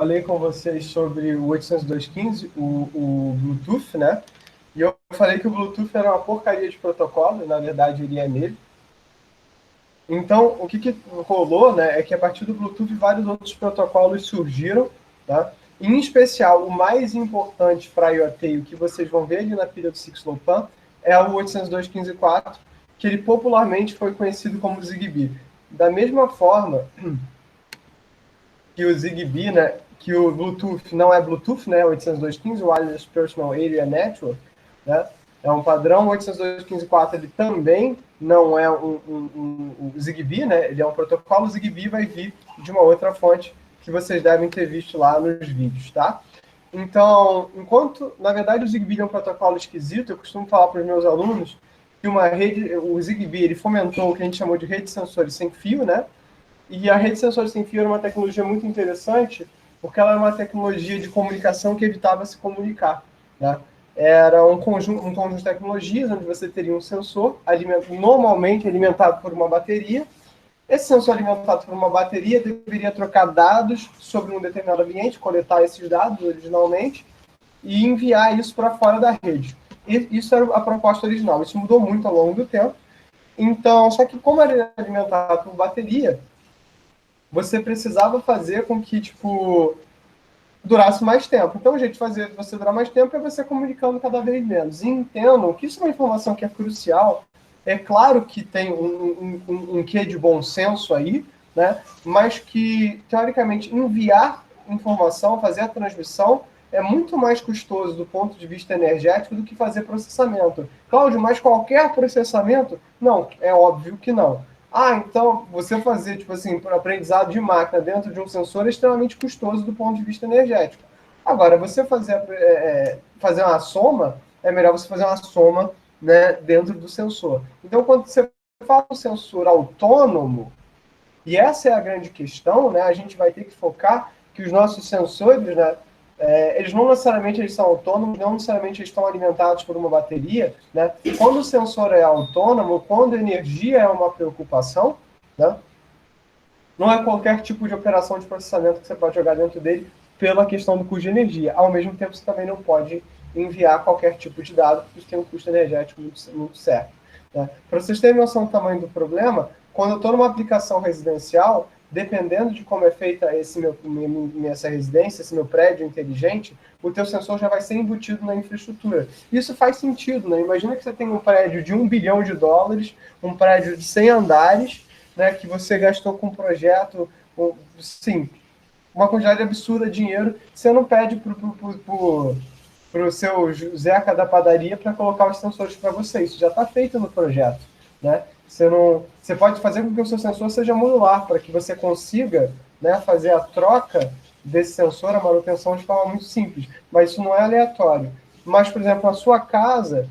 falei com vocês sobre o 802.15, o Bluetooth, né? E eu falei que o Bluetooth era uma porcaria de protocolo, e na verdade ele é nele. Então, o que rolou, né, é que a partir do Bluetooth vários outros protocolos surgiram, tá? Em especial, o mais importante para a IoT, e o que vocês vão ver ali na pilha do Sixlopan, é o 802.15.4, que ele popularmente foi conhecido como Zigbee. Da mesma forma que o Zigbee, né, que o Bluetooth não é Bluetooth, né, 802.15, o Wireless Personal Area Network, né, é um padrão. O 802.15.4 ele também não é um Zigbee, né, ele é um protocolo. O Zigbee vai vir de uma outra fonte que vocês devem ter visto lá nos vídeos, tá? Então, enquanto, na verdade, o Zigbee é um protocolo esquisito, eu costumo falar para os meus alunos que uma rede, o Zigbee, ele fomentou o que a gente chamou de rede de sensores sem fio, né? E a rede de sensores sem fio era uma tecnologia muito interessante, porque ela era uma tecnologia de comunicação que evitava se comunicar, né? Era um conjunto de tecnologias onde você teria um sensor normalmente alimentado por uma bateria. Esse sensor alimentado por uma bateria deveria trocar dados sobre um determinado ambiente, coletar esses dados originalmente e enviar isso para fora da rede. E isso era a proposta original. Isso mudou muito ao longo do tempo. Então, só que como era alimentado por bateria, você precisava fazer com que, tipo, durasse mais tempo. Então, o jeito de fazer você durar mais tempo é você comunicando cada vez menos. E entendam que isso é uma informação que é crucial. É claro que tem um quê de bom senso aí, né? Mas que, teoricamente, enviar informação, fazer a transmissão, é muito mais custoso do ponto de vista energético do que fazer processamento. Cláudio, mas qualquer processamento? Não, é óbvio que não. Ah, então você fazer, tipo assim, para aprendizado de máquina dentro de um sensor é extremamente custoso do ponto de vista energético. Agora, você fazer uma soma, é melhor você fazer uma soma, né, dentro do sensor. Então, quando você fala um sensor autônomo, e essa é a grande questão, né, a gente vai ter que focar que os nossos sensores, né, eles não necessariamente eles são autônomos, não necessariamente eles estão alimentados por uma bateria, né? Quando o sensor é autônomo, quando a energia é uma preocupação, né? Não é qualquer tipo de operação de processamento que você pode jogar dentro dele pela questão do custo de energia. Ao mesmo tempo, você também não pode enviar qualquer tipo de dado, porque isso tem um custo energético muito certo. Né? Para vocês terem noção do tamanho do problema, quando eu estou numa aplicação residencial, dependendo de como é feita essa residência, esse meu prédio inteligente, o teu sensor já vai ser embutido na infraestrutura. Isso faz sentido, né? Imagina que você tem um prédio de US$ 1 bilhão, um prédio de 100 andares, né, que você gastou com um projeto, sim, uma quantidade absurda de dinheiro, você não pede para o seu Zeca da padaria para colocar os sensores para você. Isso já está feito no projeto. Né? Você pode fazer com que o seu sensor seja modular, para que você consiga, né, fazer a troca desse sensor, a manutenção de forma muito simples. Mas isso não é aleatório. Mas, por exemplo, a sua casa,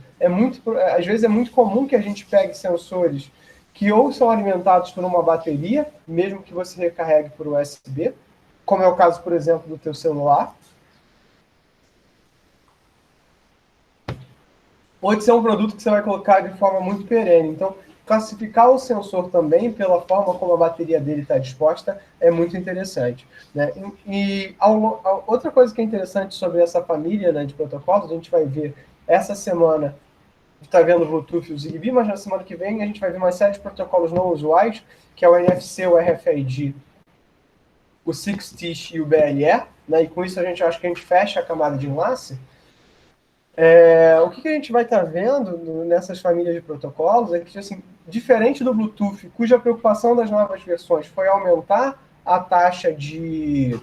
às vezes é muito comum que a gente pegue sensores que ou são alimentados por uma bateria, mesmo que você recarregue por USB, como é o caso, por exemplo, do teu celular, pode ser um produto que você vai colocar de forma muito perene. Então, classificar o sensor também pela forma como a bateria dele está disposta é muito interessante. Né? Outra coisa que é interessante sobre essa família, né, de protocolos, a gente vai ver essa semana, está vendo o Bluetooth e o Zigbee, mas na semana que vem a gente vai ver mais 7 protocolos não usuais, que é o NFC, o RFID, o 6TiS e o BLE, né? E com isso a gente acha que a gente fecha a camada de enlace. O que a gente vai estar vendo nessas famílias de protocolos é que, assim, diferente do Bluetooth, cuja preocupação das novas versões foi aumentar a taxa de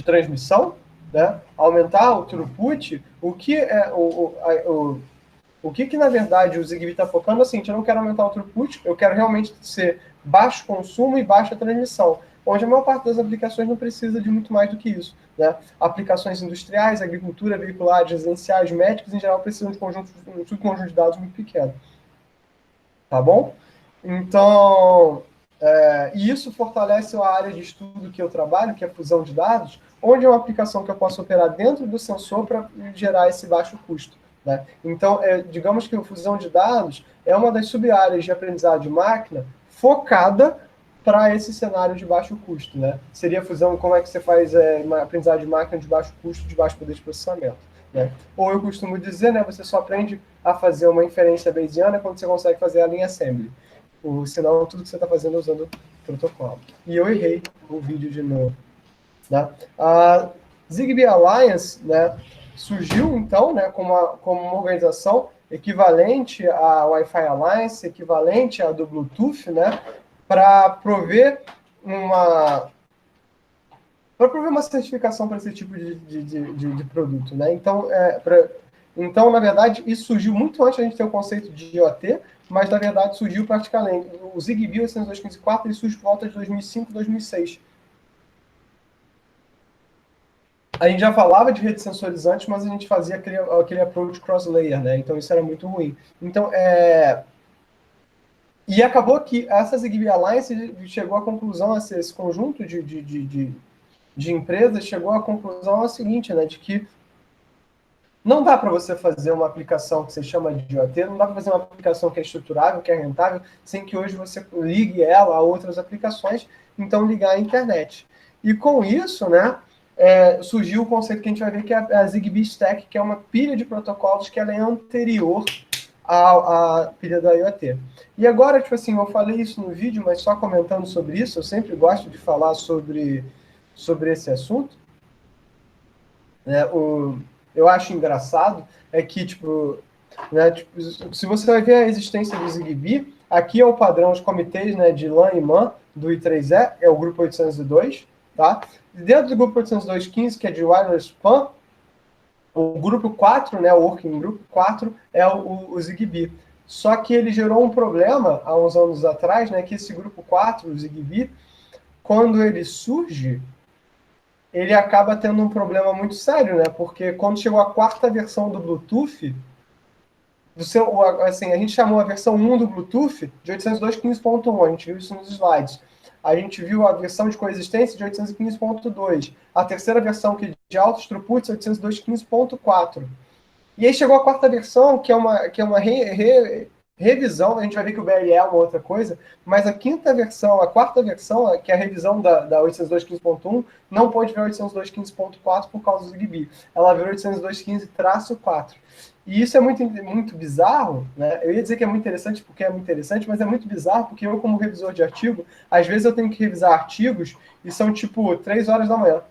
transmissão, né? Aumentar o throughput, o que na verdade o Zigbee está focando assim, eu não quero aumentar o throughput, eu quero realmente ser baixo consumo e baixa transmissão, onde a maior parte das aplicações não precisa de muito mais do que isso. Né? Aplicações industriais, agricultura, veiculares, residenciais, médicos, em geral, precisam de um subconjunto de dados muito pequeno. Tá bom? Então, e isso fortalece a área de estudo que eu trabalho, que é a fusão de dados, onde é uma aplicação que eu posso operar dentro do sensor para gerar esse baixo custo. Né? Então, digamos que a fusão de dados é uma das sub-áreas de aprendizado de máquina focada para esse cenário de baixo custo, né? Seria a fusão, como é que você faz uma aprendizagem de máquina de baixo custo, de baixo poder de processamento, né? Ou eu costumo dizer, né, você só aprende a fazer uma inferência bayesiana quando você consegue fazer ela em assembly. Ou senão, tudo que você está fazendo é usando protocolo. E eu errei o vídeo de novo. Né? A Zigbee Alliance, né, surgiu, então, né, como uma organização equivalente à Wi-Fi Alliance, equivalente à do Bluetooth, né, para prover uma certificação para esse tipo de produto. Né? Então, na verdade, isso surgiu muito antes da gente ter o conceito de IoT, mas, na verdade, surgiu praticamente. O Zigbee 802.15.4 ele surge por volta de 2005, 2006. A gente já falava de rede sensorizante, mas a gente fazia aquele approach cross-layer, né? Então isso era muito ruim. Então, e acabou que essa Zigbee Alliance chegou à conclusão, esse conjunto de empresas chegou à conclusão seguinte, né? De que não dá para você fazer uma aplicação que você chama de IoT, não dá para fazer uma aplicação que é estruturável, que é rentável, sem que hoje você ligue ela a outras aplicações, então ligar à internet. E com isso, né, surgiu o conceito que a gente vai ver que é a Zigbee Stack, que é uma pilha de protocolos que ela é anterior à pilha da IoT. E agora, tipo assim, eu falei isso no vídeo, mas só comentando sobre isso, eu sempre gosto de falar sobre esse assunto, né, eu acho engraçado é que, tipo, né, tipo, se você vai ver a existência do Zigbee, aqui é o padrão de comitês, né, de LAN e MAN do I3E, é o grupo 802, tá? E dentro do grupo 802.15, que é de Wireless PAN, o grupo 4, né, o Working Group 4, é o Zigbee. Só que ele gerou um problema há uns anos atrás, né, que esse grupo 4, o Zigbee, quando ele surge, ele acaba tendo um problema muito sério, né? Porque quando chegou a quarta versão do Bluetooth, assim, a gente chamou a versão 1 do Bluetooth de 802.15.1, a gente viu isso nos slides. A gente viu a versão de coexistência de 815.2, a terceira versão que de altos throughputs 802.15.4. E aí chegou a quarta versão, que é uma revisão, a gente vai ver que o BLE é uma outra coisa, mas a quinta versão, a quarta versão, que é a revisão da 802.15.1, não pode ver 802.15.4 por causa do Zigbee. Ela veio 802.15-4. E isso é muito, muito bizarro, né? Eu ia dizer que é muito interessante porque é muito interessante, mas é muito bizarro porque eu, como revisor de artigo, às vezes eu tenho que revisar artigos e são tipo 3 horas da manhã.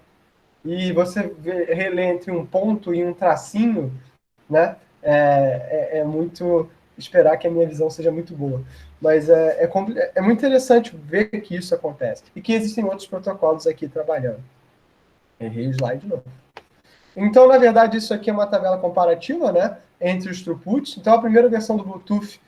E você relê entre um ponto e um tracinho, né? É muito esperar que a minha visão seja muito boa. Mas é muito interessante ver que isso acontece. E que existem outros protocolos aqui trabalhando. Errei o slide de novo. Então, na verdade, isso aqui é uma tabela comparativa, né? Entre os throughputs. Então, a primeira versão do Bluetooth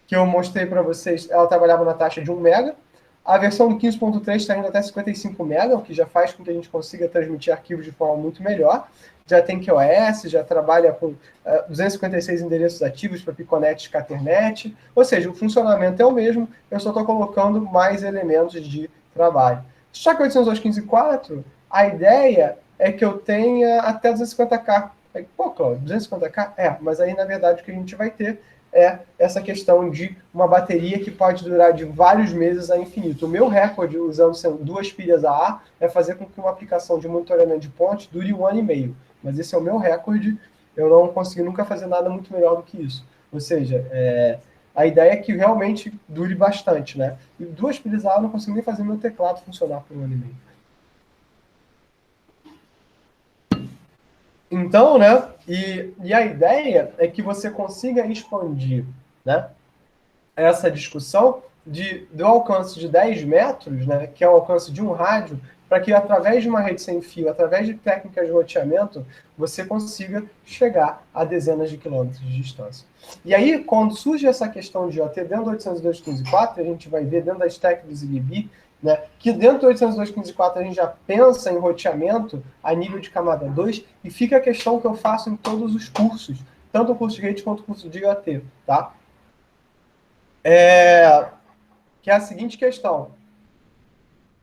que eu mostrei para vocês, ela trabalhava na taxa de 1 mega. A versão do 15.3 está indo até 55 mega, o que já faz com que a gente consiga transmitir arquivos de forma muito melhor. Já tem QoS, já trabalha com 256 endereços ativos para Piconet e Caternet. Ou seja, o funcionamento é o mesmo, eu só estou colocando mais elementos de trabalho. Só que 802.15.4, a ideia é que eu tenha até 250K. Pô, Cláudio, 250K? Mas aí, na verdade, o que a gente vai ter é essa questão de uma bateria que pode durar de vários meses a infinito. O meu recorde, usando 2 pilhas AA, é fazer com que uma aplicação de monitoramento de ponte dure 1 ano e meio. Mas esse é o meu recorde, eu não consegui nunca fazer nada muito melhor do que isso. Ou seja, a ideia é que realmente dure bastante, né? E 2 pilhas AA eu não consigo nem fazer meu teclado funcionar por 1 ano e meio. Então, né? E a ideia é que você consiga expandir, né, essa discussão do alcance de 10 metros, né, que é o alcance de um rádio, para que através de uma rede sem fio, através de técnicas de roteamento, você consiga chegar a dezenas de quilômetros de distância. E aí, quando surge essa questão de IoT dentro do 802.15.4, a gente vai ver dentro da stack do Zigbee, né, que dentro do 802.15.4 a gente já pensa em roteamento a nível de camada 2, e fica a questão que eu faço em todos os cursos, tanto o curso de rede quanto o curso de IoT, tá? Que é a seguinte questão.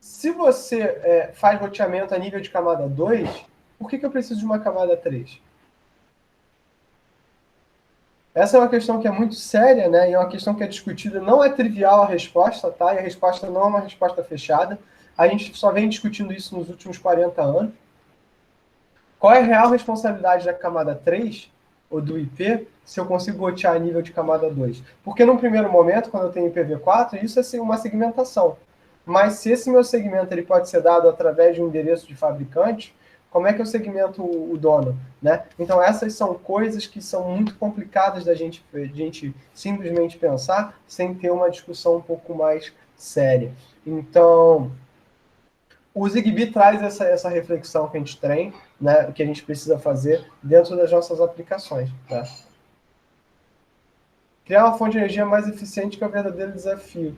Se você faz roteamento a nível de camada 2, por que eu preciso de uma camada 3? Essa é uma questão que é muito séria, né? E é uma questão que é discutida. Não é trivial a resposta, tá? E a resposta não é uma resposta fechada. A gente só vem discutindo isso nos últimos 40 anos. Qual é a real responsabilidade da camada 3 ou do IP se eu consigo botear a nível de camada 2? Porque num primeiro momento, quando eu tenho IPv4, isso é uma segmentação. Mas se esse meu segmento ele pode ser dado através de um endereço de fabricante, como é que eu segmento o dono? Né? Então essas são coisas que são muito complicadas da gente simplesmente pensar sem ter uma discussão um pouco mais séria. Então, o Zigbee traz essa reflexão que a gente tem, né, que a gente precisa fazer dentro das nossas aplicações. Tá? Criar uma fonte de energia mais eficiente que é o verdadeiro desafio.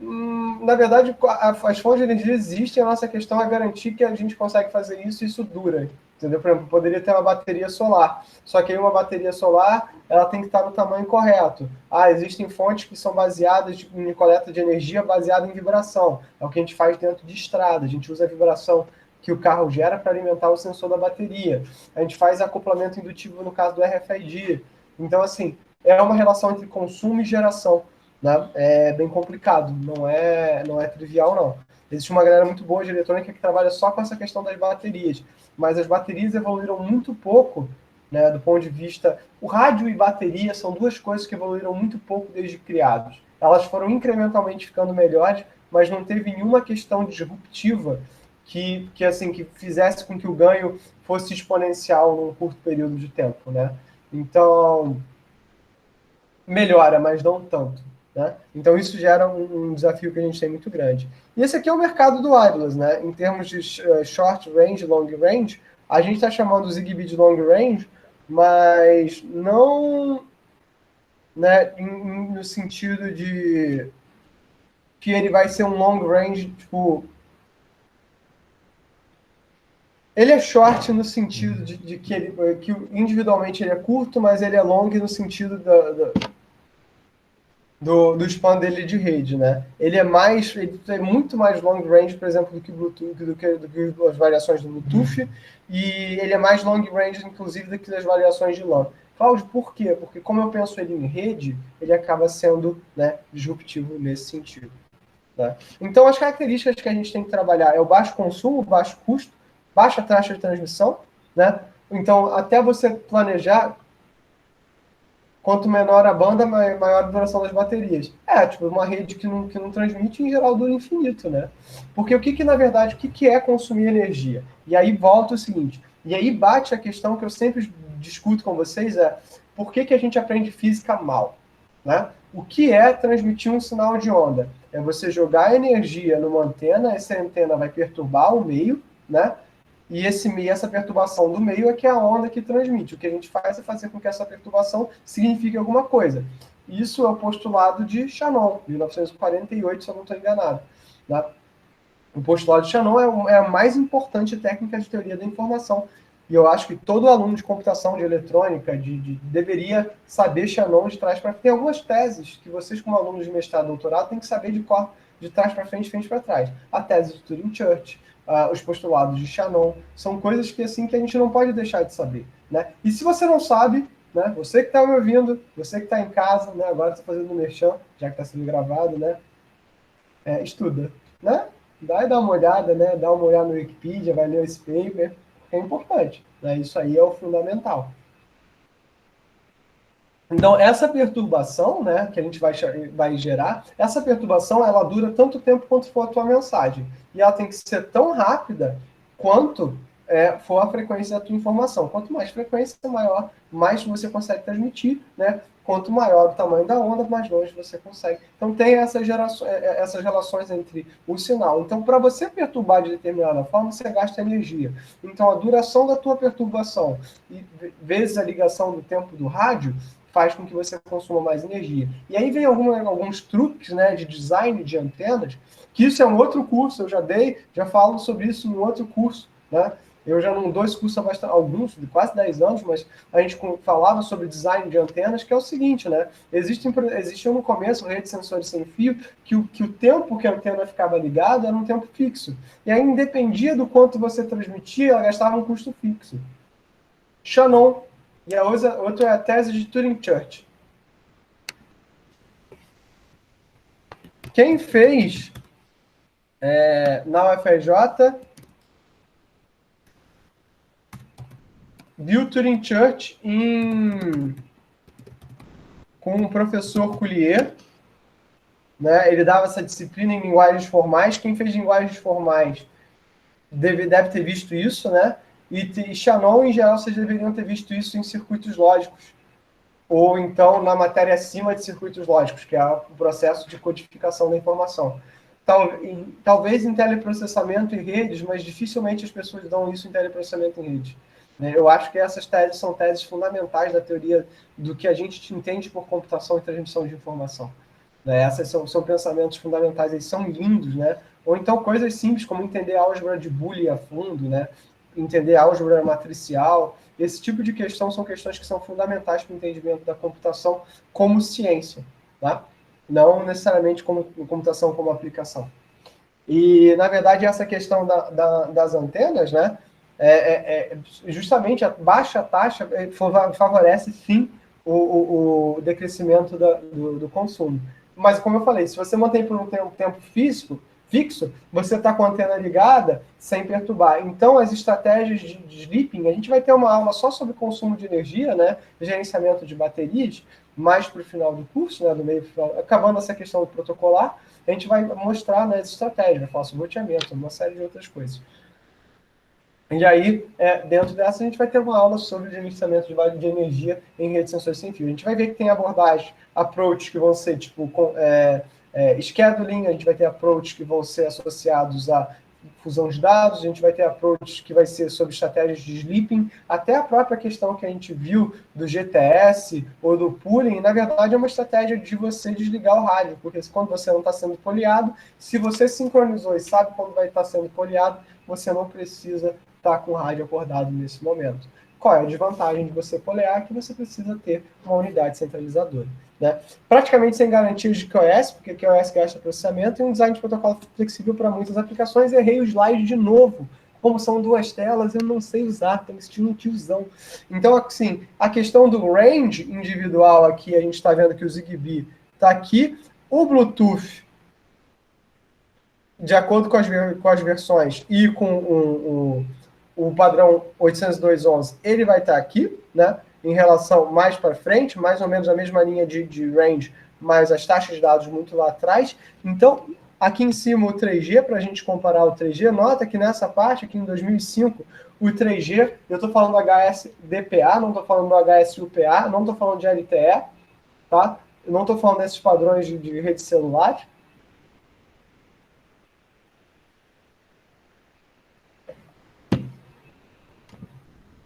Na verdade, as fontes de energia existem, a nossa questão é garantir que a gente consegue fazer isso e isso dura. Entendeu? Por exemplo, poderia ter uma bateria solar, só que aí uma bateria solar ela tem que estar no tamanho correto. Existem fontes que são baseadas em coleta de energia baseada em vibração. É o que a gente faz dentro de estrada. A gente usa a vibração que o carro gera para alimentar o sensor da bateria. A gente faz acoplamento indutivo no caso do RFID. Então, assim, é uma relação entre consumo e geração. Né? É bem complicado, não é trivial, não. Existe uma galera muito boa de eletrônica que trabalha só com essa questão das baterias, mas as baterias evoluíram muito pouco, né, do ponto de vista... O rádio e bateria são duas coisas que evoluíram muito pouco desde criados. Elas foram incrementalmente ficando melhores, mas não teve nenhuma questão disruptiva que fizesse com que o ganho fosse exponencial num curto período de tempo. Né? Então, melhora, mas não tanto. Né? Então, isso gera um desafio que a gente tem muito grande. E esse aqui é o mercado do wireless. Né? Em termos de short range, long range, a gente está chamando o Zigbee de long range, mas não, né, no sentido de que ele vai ser um long range, tipo... Ele é short no sentido de que individualmente ele é curto, mas ele é long no sentido do span dele de rede, né? Ele é muito mais long range, por exemplo, do que o Bluetooth, do que as variações do Bluetooth, e ele é mais long range, inclusive, do que as variações de LAN. Cláudio, por quê? Porque como eu penso ele em rede, ele acaba sendo, né, disruptivo nesse sentido. Né? Então, as características que a gente tem que trabalhar é o baixo consumo, baixo custo, baixa taxa de transmissão, né? Então, até você planejar, quanto menor a banda, maior a duração das baterias. Tipo, uma rede que não transmite, em geral, dura infinito, né? Porque na verdade, o que é consumir energia? E aí volta o seguinte, e aí bate a questão que eu sempre discuto com vocês, por que a gente aprende física mal? Né? O que é transmitir um sinal de onda? É você jogar energia numa antena, essa antena vai perturbar o meio, né? E essa perturbação do meio é que é a onda que transmite. O que a gente faz é fazer com que essa perturbação signifique alguma coisa. Isso é o postulado de Shannon, 1948, se eu não estou enganado. Né? O postulado de Shannon é a mais importante técnica de teoria da informação. E eu acho que todo aluno de computação, de eletrônica, deveria saber Shannon de trás para frente. Tem algumas teses que vocês, como alunos de mestrado e doutorado, têm que saber de trás para frente para trás. A tese de Turing-Church, os postulados de Shannon, são coisas que assim que a gente não pode deixar de saber. Né? E se você não sabe, né, você que está me ouvindo, você que está em casa, né, agora está fazendo o merchan, já que está sendo gravado, né, estuda. Né? Dá uma olhada, né? Dá uma olhada no Wikipedia, vai ler esse paper, é importante. Né? Isso aí é o fundamental. Então, essa perturbação, né, que a gente vai gerar, essa perturbação, ela dura tanto tempo quanto for a tua mensagem. E ela tem que ser tão rápida quanto for a frequência da tua informação. Quanto mais frequência, mais você consegue transmitir, né? Quanto maior o tamanho da onda, mais longe você consegue. Então, tem essas relações entre o sinal. Então, para você perturbar de determinada forma, você gasta energia. Então, a duração da tua perturbação, vezes a ligação do tempo do rádio, faz com que você consuma mais energia. E aí vem alguns truques, né, de design de antenas, que isso é um outro curso, eu já falo sobre isso em outro curso, né? Eu já não dou esse curso há quase 10 anos, mas a gente falava sobre design de antenas, que é o seguinte, né? Existiam no começo redes de sensores sem fio, que o tempo que a antena ficava ligada era um tempo fixo. E aí, independia do quanto você transmitia, ela gastava um custo fixo. Shannon. E a outra é a tese de Turing-Church. Quem fez na UFRJ, Bill Turing Church com o professor Collier, né? Ele dava essa disciplina em linguagens formais. Quem fez linguagens formais deve ter visto isso, né? E Shannon, em geral, vocês deveriam ter visto isso em circuitos lógicos, ou então na matéria acima de circuitos lógicos, que é o processo de codificação da informação. Talvez em teleprocessamento e redes, mas dificilmente as pessoas dão isso em teleprocessamento em redes. Eu acho que essas teses são teses fundamentais da teoria do que a gente entende por computação e transmissão de informação. Essas são pensamentos fundamentais, eles são lindos, né? Ou então coisas simples, como entender a álgebra de Boole a fundo, né? Entender a álgebra matricial. Esse tipo de questão são questões que são fundamentais para o entendimento da computação como ciência, tá? Não necessariamente como computação como aplicação. E, na verdade, essa questão das antenas, né? Justamente a baixa taxa favorece, sim, o decrescimento do consumo. Mas, como eu falei, se você mantém por um tempo fixo, você está com a antena ligada sem perturbar. Então, as estratégias de sleeping, a gente vai ter uma aula só sobre consumo de energia, né, gerenciamento de baterias, mais para o final do curso, né, do meio final, acabando essa questão do protocolar, a gente vai mostrar, né, as estratégias, vai falar sobre roteamento, uma série de outras coisas. E aí, dentro dessa, a gente vai ter uma aula sobre gerenciamento de energia em redes de sensores sem fio. A gente vai ver que tem abordagens, approaches que vão ser, tipo, scheduling, a gente vai ter approaches que vão ser associados à fusão de dados, a gente vai ter approaches que vai ser sobre estratégias de sleeping, até a própria questão que a gente viu do GTS ou do pooling, na verdade é uma estratégia de você desligar o rádio, porque quando você não está sendo poliado, se você sincronizou e sabe quando vai estar sendo poliado, você não precisa estar com o rádio acordado nesse momento. Qual é a desvantagem de você polear? Que você precisa ter uma unidade centralizadora. Né? Praticamente sem garantias de QoS, porque QoS gasta processamento, e um design de protocolo flexível para muitas aplicações. Errei o slide de novo. Como são duas telas, eu não sei usar, estou me sentindo um tiozão. Então, assim, a questão do range individual aqui, a gente está vendo que o Zigbee está aqui. O Bluetooth, de acordo com as versões e com o padrão 802.11, ele vai estar aqui, né? Em relação mais para frente, mais ou menos a mesma linha de range, mas as taxas de dados muito lá atrás. Então, aqui em cima o 3G, para a gente comparar o 3G, nota que nessa parte, aqui em 2005, o 3G, eu estou falando do HSDPA, não estou falando do HSUPA, não estou falando de LTE, tá? Eu não estou falando desses padrões de rede celular.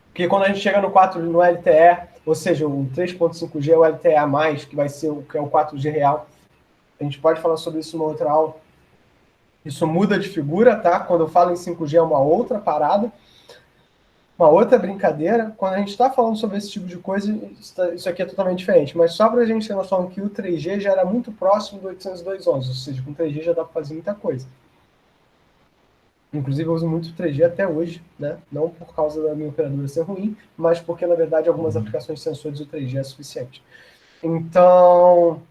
Porque quando a gente chega no 4 no LTE, ou seja, o 3.5G é o LTE a mais, que vai ser que é o 4G real. A gente pode falar sobre isso numa outra aula. Isso muda de figura, tá? Quando eu falo em 5G é uma outra parada, uma outra brincadeira. Quando a gente está falando sobre esse tipo de coisa, isso aqui é totalmente diferente. Mas só para a gente ter noção que o 3G já era muito próximo do 802.11, ou seja, com 3G já dá para fazer muita coisa. Inclusive, eu uso muito o 3G até hoje, né? Não por causa da minha operadora ser ruim, mas porque, na verdade, algumas aplicações de sensores o 3G é suficiente. Então,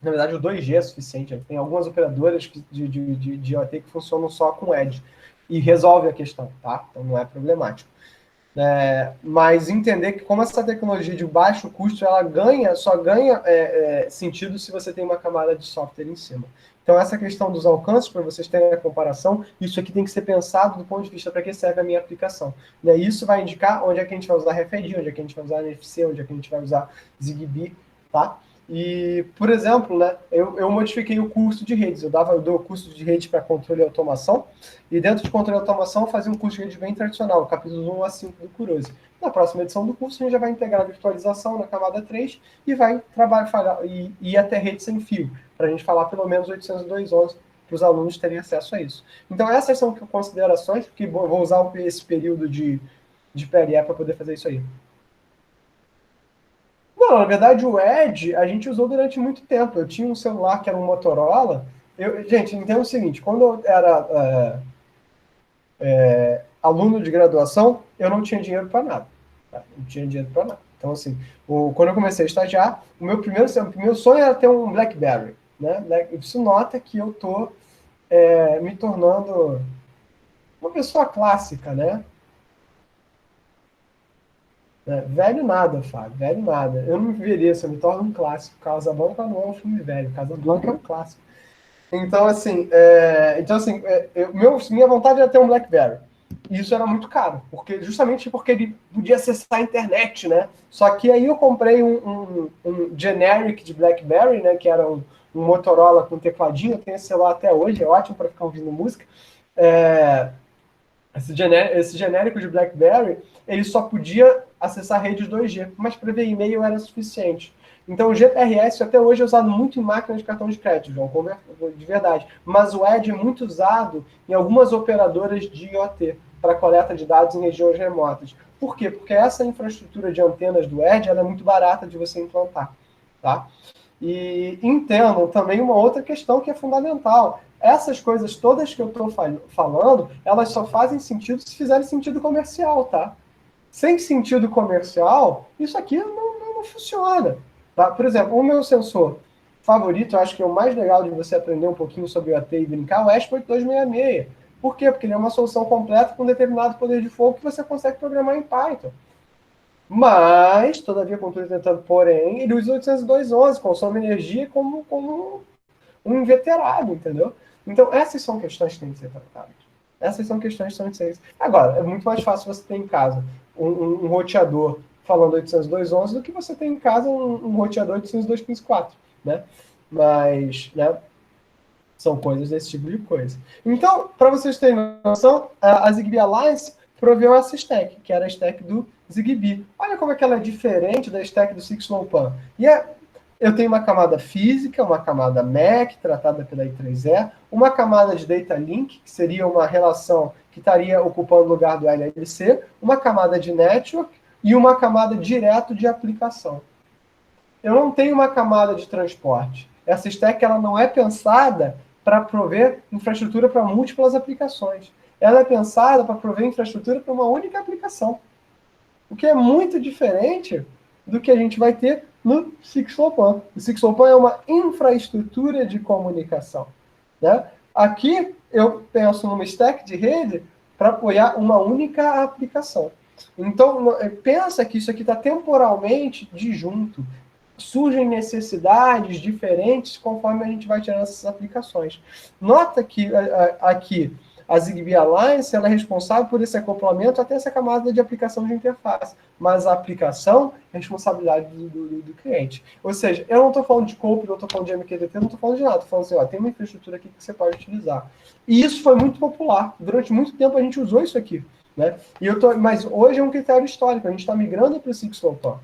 na verdade, o 2G é suficiente. Tem algumas operadoras de IoT que funcionam só com Edge e resolve a questão, tá? Então, não é problemático. Mas entender que como essa tecnologia de baixo custo, ela só ganha sentido se você tem uma camada de software em cima. Então, essa questão dos alcances, para vocês terem a comparação, isso aqui tem que ser pensado do ponto de vista para que serve a minha aplicação. Isso vai indicar onde é que a gente vai usar RFID, onde é que a gente vai usar NFC, onde é que a gente vai usar Zigbee, tá? E, por exemplo, né, eu modifiquei o curso de redes. Eu dou o curso de redes para controle e automação, e dentro de controle e automação eu fazia um curso de redes bem tradicional, capítulos 1 a 5 do Kurose. Na próxima edição do curso, a gente já vai integrar a virtualização na camada 3 e vai ir até rede sem fio, para a gente falar pelo menos 802.11, para os alunos terem acesso a isso. Então, essas são considerações, porque vou usar esse período de PLE para poder fazer isso aí. Não, na verdade, o Edge a gente usou durante muito tempo. Eu tinha um celular que era um Motorola. Gente, entenda o seguinte: quando eu era aluno de graduação, eu não tinha dinheiro para nada. Tá? Não tinha dinheiro para nada. Então, assim, quando eu comecei a estagiar, o meu sonho era ter um BlackBerry. né? Isso nota que eu estou me tornando uma pessoa clássica, né? Velho nada, Fábio, velho nada. Eu não me envelheço, eu me torno um clássico. Casablanca não é um filme velho, Casablanca é um clássico. Então, assim, minha vontade era ter um BlackBerry. E isso era muito caro, justamente porque ele podia acessar a internet, né? Só que aí eu comprei um generic de BlackBerry, né? Que era um Motorola com tecladinho. Eu tenho esse celular até hoje, é ótimo para ficar ouvindo música. Esse genérico de BlackBerry, ele só podia acessar redes 2G, mas para ver e-mail era suficiente. Então, o GPRS até hoje é usado muito em máquinas de cartão de crédito, João, de verdade. Mas o ED é muito usado em algumas operadoras de IoT para coleta de dados em regiões remotas. Por quê? Porque essa infraestrutura de antenas do ED ela é muito barata de você implantar. Tá? E entendam também uma outra questão que é fundamental. Essas coisas todas que eu estou falando, elas só fazem sentido se fizerem sentido comercial, tá? Sem sentido comercial, isso aqui não funciona. Tá? Por exemplo, o meu sensor favorito, eu acho que é o mais legal de você aprender um pouquinho sobre o AT e brincar, é o ESP 8266. Por quê? Porque ele é uma solução completa com determinado poder de fogo que você consegue programar em Python. Mas, todavia, contudo, tentando, porém, ele usa 802.11, consome energia como um inveterado, entendeu? Então, essas são questões que têm que ser tratadas. Essas são questões que têm que ser... Agora, é muito mais fácil você ter em casa um roteador falando 802.11 do que você ter em casa um roteador 802.15.4, né? Mas, né, são coisas desse tipo de coisa. Então, para vocês terem noção, a Zigbee Alliance proveu essa stack, que era a stack do Zigbee. Olha como é que ela é diferente da stack do SixLowPan. Eu tenho uma camada física, uma camada MAC, tratada pela I3E, uma camada de data link, que seria uma relação que estaria ocupando o lugar do LLC, uma camada de network e uma camada direto de aplicação. Eu não tenho uma camada de transporte. Essa stack ela não é pensada para prover infraestrutura para múltiplas aplicações. Ela é pensada para prover infraestrutura para uma única aplicação. O que é muito diferente do que a gente vai ter no SixLowPan. O SixLowPan é uma infraestrutura de comunicação. Né? Aqui eu penso numa stack de rede para apoiar uma única aplicação. Então, pensa que isso aqui está temporalmente disjunto. Surgem necessidades diferentes conforme a gente vai tirando essas aplicações. Nota que aqui a Zigbee Alliance ela é responsável por esse acoplamento até essa camada de aplicação de interface, mas a aplicação é responsabilidade do cliente. Ou seja, eu não estou falando de COPE, não estou falando de MQTT, não estou falando de nada, estou falando assim, ó, tem uma infraestrutura aqui que você pode utilizar. E isso foi muito popular. Durante muito tempo a gente usou isso aqui. Né? Mas hoje é um critério histórico, a gente está migrando para o SixLowPan.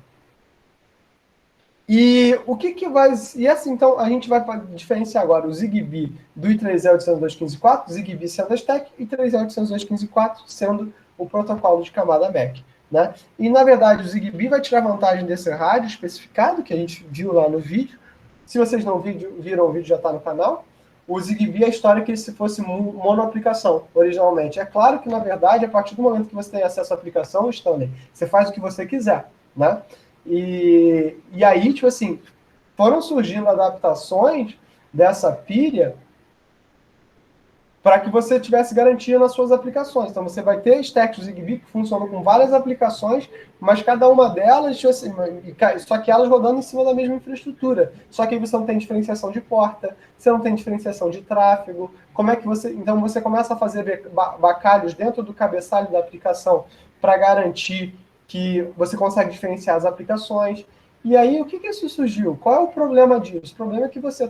E o que vai... E assim, então, a gente vai diferenciar agora o Zigbee do I3E 802.15.4, Zigbee sendo a stack, e I3E 802.15.4 sendo o protocolo de camada MAC. Né? E, na verdade, o Zigbee vai tirar vantagem desse rádio especificado, que a gente viu lá no vídeo. Se vocês não viram o vídeo, já está no canal. O Zigbee é a história que se fosse monoaplicação, originalmente. É claro que, na verdade, a partir do momento que você tem acesso à aplicação, Stanley, você faz o que você quiser, né? E aí, tipo assim, foram surgindo adaptações dessa pilha para que você tivesse garantia nas suas aplicações. Então, você vai ter stacks do Zigbee que funcionam com várias aplicações, mas cada uma delas, assim, só que elas rodando em cima da mesma infraestrutura. Só que aí você não tem diferenciação de porta, você não tem diferenciação de tráfego. Como é que você... Então, você começa a fazer bacalhos dentro do cabeçalho da aplicação para garantir que você consegue diferenciar as aplicações. E aí, o que isso surgiu? Qual é o problema disso? O problema é que você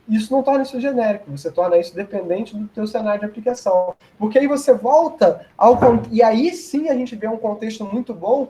isso não torna isso genérico, você torna isso dependente do teu cenário de aplicação. Porque aí você volta e aí sim a gente vê um contexto muito bom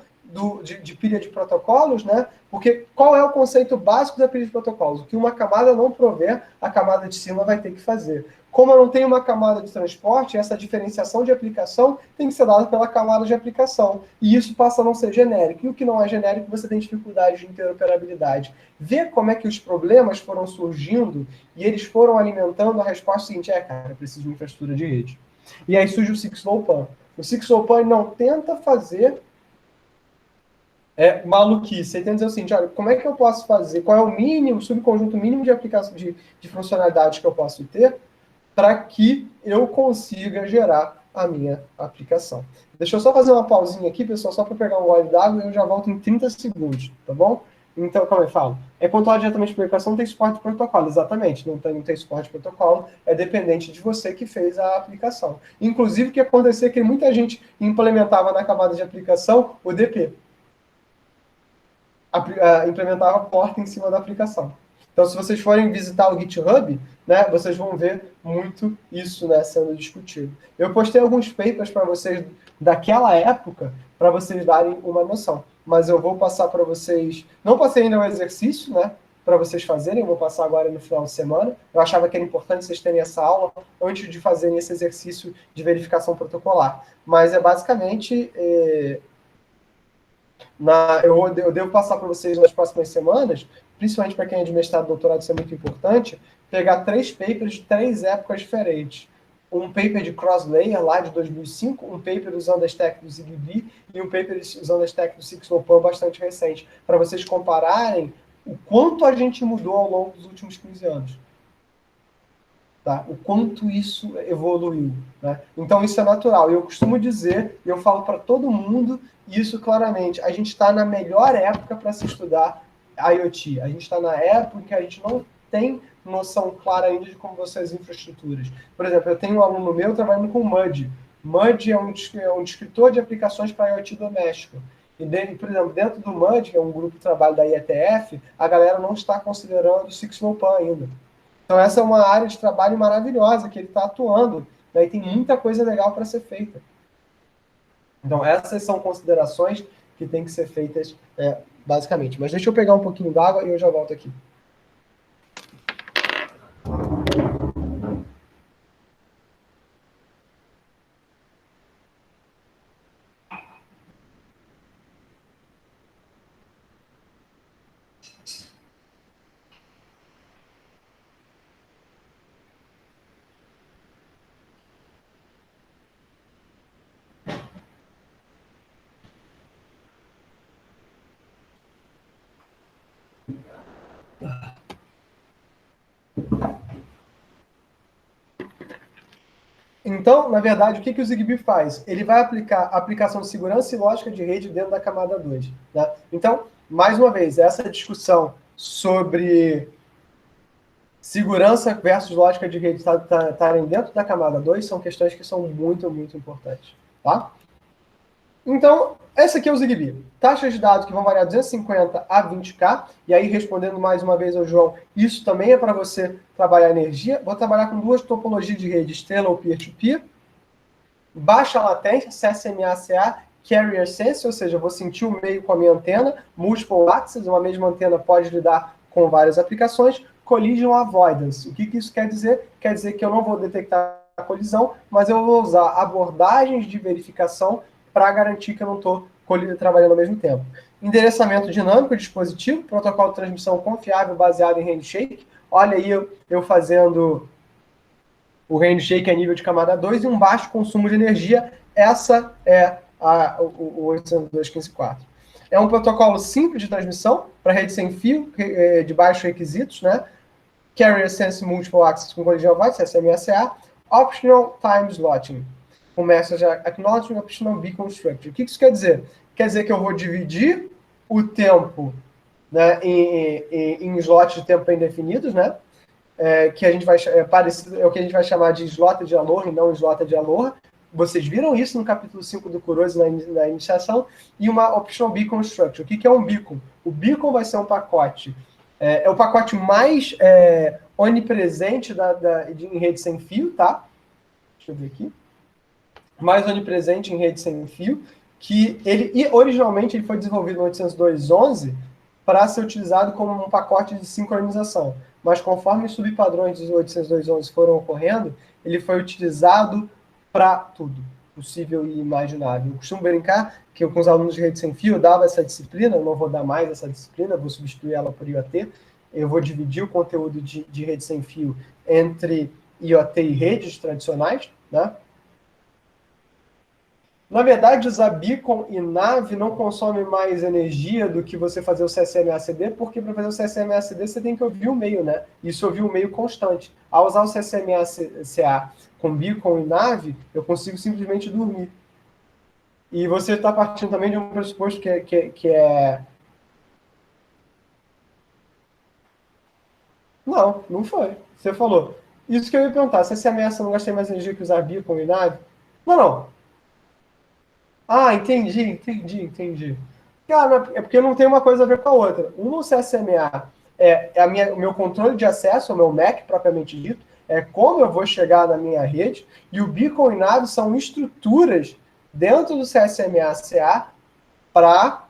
de pilha de protocolos, né? Porque qual é o conceito básico da pilha de protocolos? O que uma camada não prover, a camada de cima vai ter que fazer. Como eu não tenho uma camada de transporte, essa diferenciação de aplicação tem que ser dada pela camada de aplicação. E isso passa a não ser genérico. E o que não é genérico, você tem dificuldade de interoperabilidade. Ver como é que os problemas foram surgindo e eles foram alimentando a resposta seguinte, cara, eu preciso de uma infraestrutura de rede. E aí surge o SixLowPan. O SixLowPan não tenta fazer É maluquice. Aí tem que dizer o seguinte, olha, como é que eu posso fazer? Qual é o mínimo, subconjunto mínimo de aplicação de funcionalidades que eu posso ter para que eu consiga gerar a minha aplicação. Deixa eu só fazer uma pausinha aqui, pessoal, só para pegar um gole d'água e eu já volto em 30 segundos, tá bom? Então, como eu falo, é pontuar diretamente para a aplicação, não tem suporte de protocolo, exatamente, não tem suporte de protocolo, é dependente de você que fez a aplicação. Inclusive, o que acontecia é que muita gente implementava na camada de aplicação o DP, implementava a porta em cima da aplicação. Então, se vocês forem visitar o GitHub, né, vocês vão ver muito isso, né, sendo discutido. Eu postei alguns papers para vocês daquela época, para vocês darem uma noção. Mas eu vou passar para vocês. Não passei ainda o exercício, né? Para vocês fazerem, eu vou passar agora no final de semana. Eu achava que era importante vocês terem essa aula antes de fazerem esse exercício de verificação protocolar. Mas é basicamente eu devo passar para vocês nas próximas semanas, principalmente para quem é de mestrado e doutorado, isso é muito importante, pegar 3 papers de 3 épocas diferentes. Um paper de cross-layer, lá de 2005, um paper usando a stack do ZigBee e um paper usando a stack do SixLopan bastante recente, para vocês compararem o quanto a gente mudou ao longo dos últimos 15 anos. Tá? O quanto isso evoluiu. Né? Então, isso é natural. Eu costumo dizer, e eu falo para todo mundo, isso claramente, a gente está na melhor época para se estudar IoT. A gente está na época em que a gente não tem noção clara ainda de como vão ser as infraestruturas. Por exemplo, eu tenho um aluno meu trabalhando com MUD. MUD é um descritor de aplicações para IoT doméstico. E, por exemplo, dentro do MUD, que é um grupo de trabalho da IETF, a galera não está considerando o SixLopan ainda. Então, essa é uma área de trabalho maravilhosa que ele está atuando, né, e tem muita coisa legal para ser feita. Então, essas são considerações que têm que ser feitas basicamente. Mas deixa eu pegar um pouquinho d'água e eu já volto aqui. Então, na verdade, o que o ZigBee faz? Ele vai aplicar a aplicação de segurança e lógica de rede dentro da camada 2. Né? Então, mais uma vez, essa discussão sobre segurança versus lógica de rede estarem dentro da camada 2 são questões que são muito, muito importantes. Tá? Então, essa aqui é o ZigBee. Taxas de dados que vão variar 250 a 20K. E aí, respondendo mais uma vez ao João, isso também é para você trabalhar energia. Vou trabalhar com 2 topologias de rede, estrela ou peer-to-peer. Baixa latência, CSMA/CA, Carrier Sense, ou seja, eu vou sentir o meio com a minha antena. Multiple Access, uma mesma antena pode lidar com várias aplicações. Collision Avoidance. O que isso quer dizer? Quer dizer que eu não vou detectar a colisão, mas eu vou usar abordagens de verificação para garantir que eu não estou trabalhando ao mesmo tempo. Endereçamento dinâmico do dispositivo, protocolo de transmissão confiável baseado em handshake. Olha aí eu fazendo o handshake a nível de camada 2 e um baixo consumo de energia. Essa é o 802.15.4. É um protocolo simples de transmissão para rede sem fio, de baixos requisitos, né? Carrier Sense Multiple Access com Collision Avoidance, CSMA/CA. Optional Time Slotting, com Message Acknowledgement Optional Beacon Structure. O que isso quer dizer? Quer dizer que eu vou dividir o tempo, né, em slots de tempo bem definidos, né? Que a gente vai parecido, é o que a gente vai chamar de slot de Aloha e não slot de Aloha. Vocês viram isso no capítulo 5 do Kurosi na iniciação. E uma Optional Beacon Structure. O que é um beacon? O beacon vai ser um pacote. É o pacote mais onipresente em rede sem fio, tá? Deixa eu ver aqui. Mais onipresente em rede sem fio, que originalmente ele foi desenvolvido no 802.11 para ser utilizado como um pacote de sincronização. Mas conforme os subpadrões dos 802.11 foram ocorrendo, ele foi utilizado para tudo possível e imaginável. Eu costumo brincar que eu, com os alunos de rede sem fio, eu dava essa disciplina, eu não vou dar mais essa disciplina, vou substituir ela por IoT. Eu vou dividir o conteúdo de rede sem fio entre IoT e redes tradicionais, né? Na verdade, usar beacon e nave não consome mais energia do que você fazer o CSMA-CD, porque para fazer o CSMA-CD você tem que ouvir o meio, né? Isso ouvir o meio constante. Ao usar o CSMA-CA com beacon e nave, eu consigo simplesmente dormir. E você está partindo também de um pressuposto que é... Não, não foi. Você falou. Isso que eu ia perguntar. Se essa ameaça não gastei mais energia que usar beacon e nave? Não, não. Ah, entendi. Cara, é porque não tem uma coisa a ver com a outra. No CSMA o meu controle de acesso, o meu MAC propriamente dito, é como eu vou chegar na minha rede, e o beacon e nave são estruturas dentro do CSMA-CA para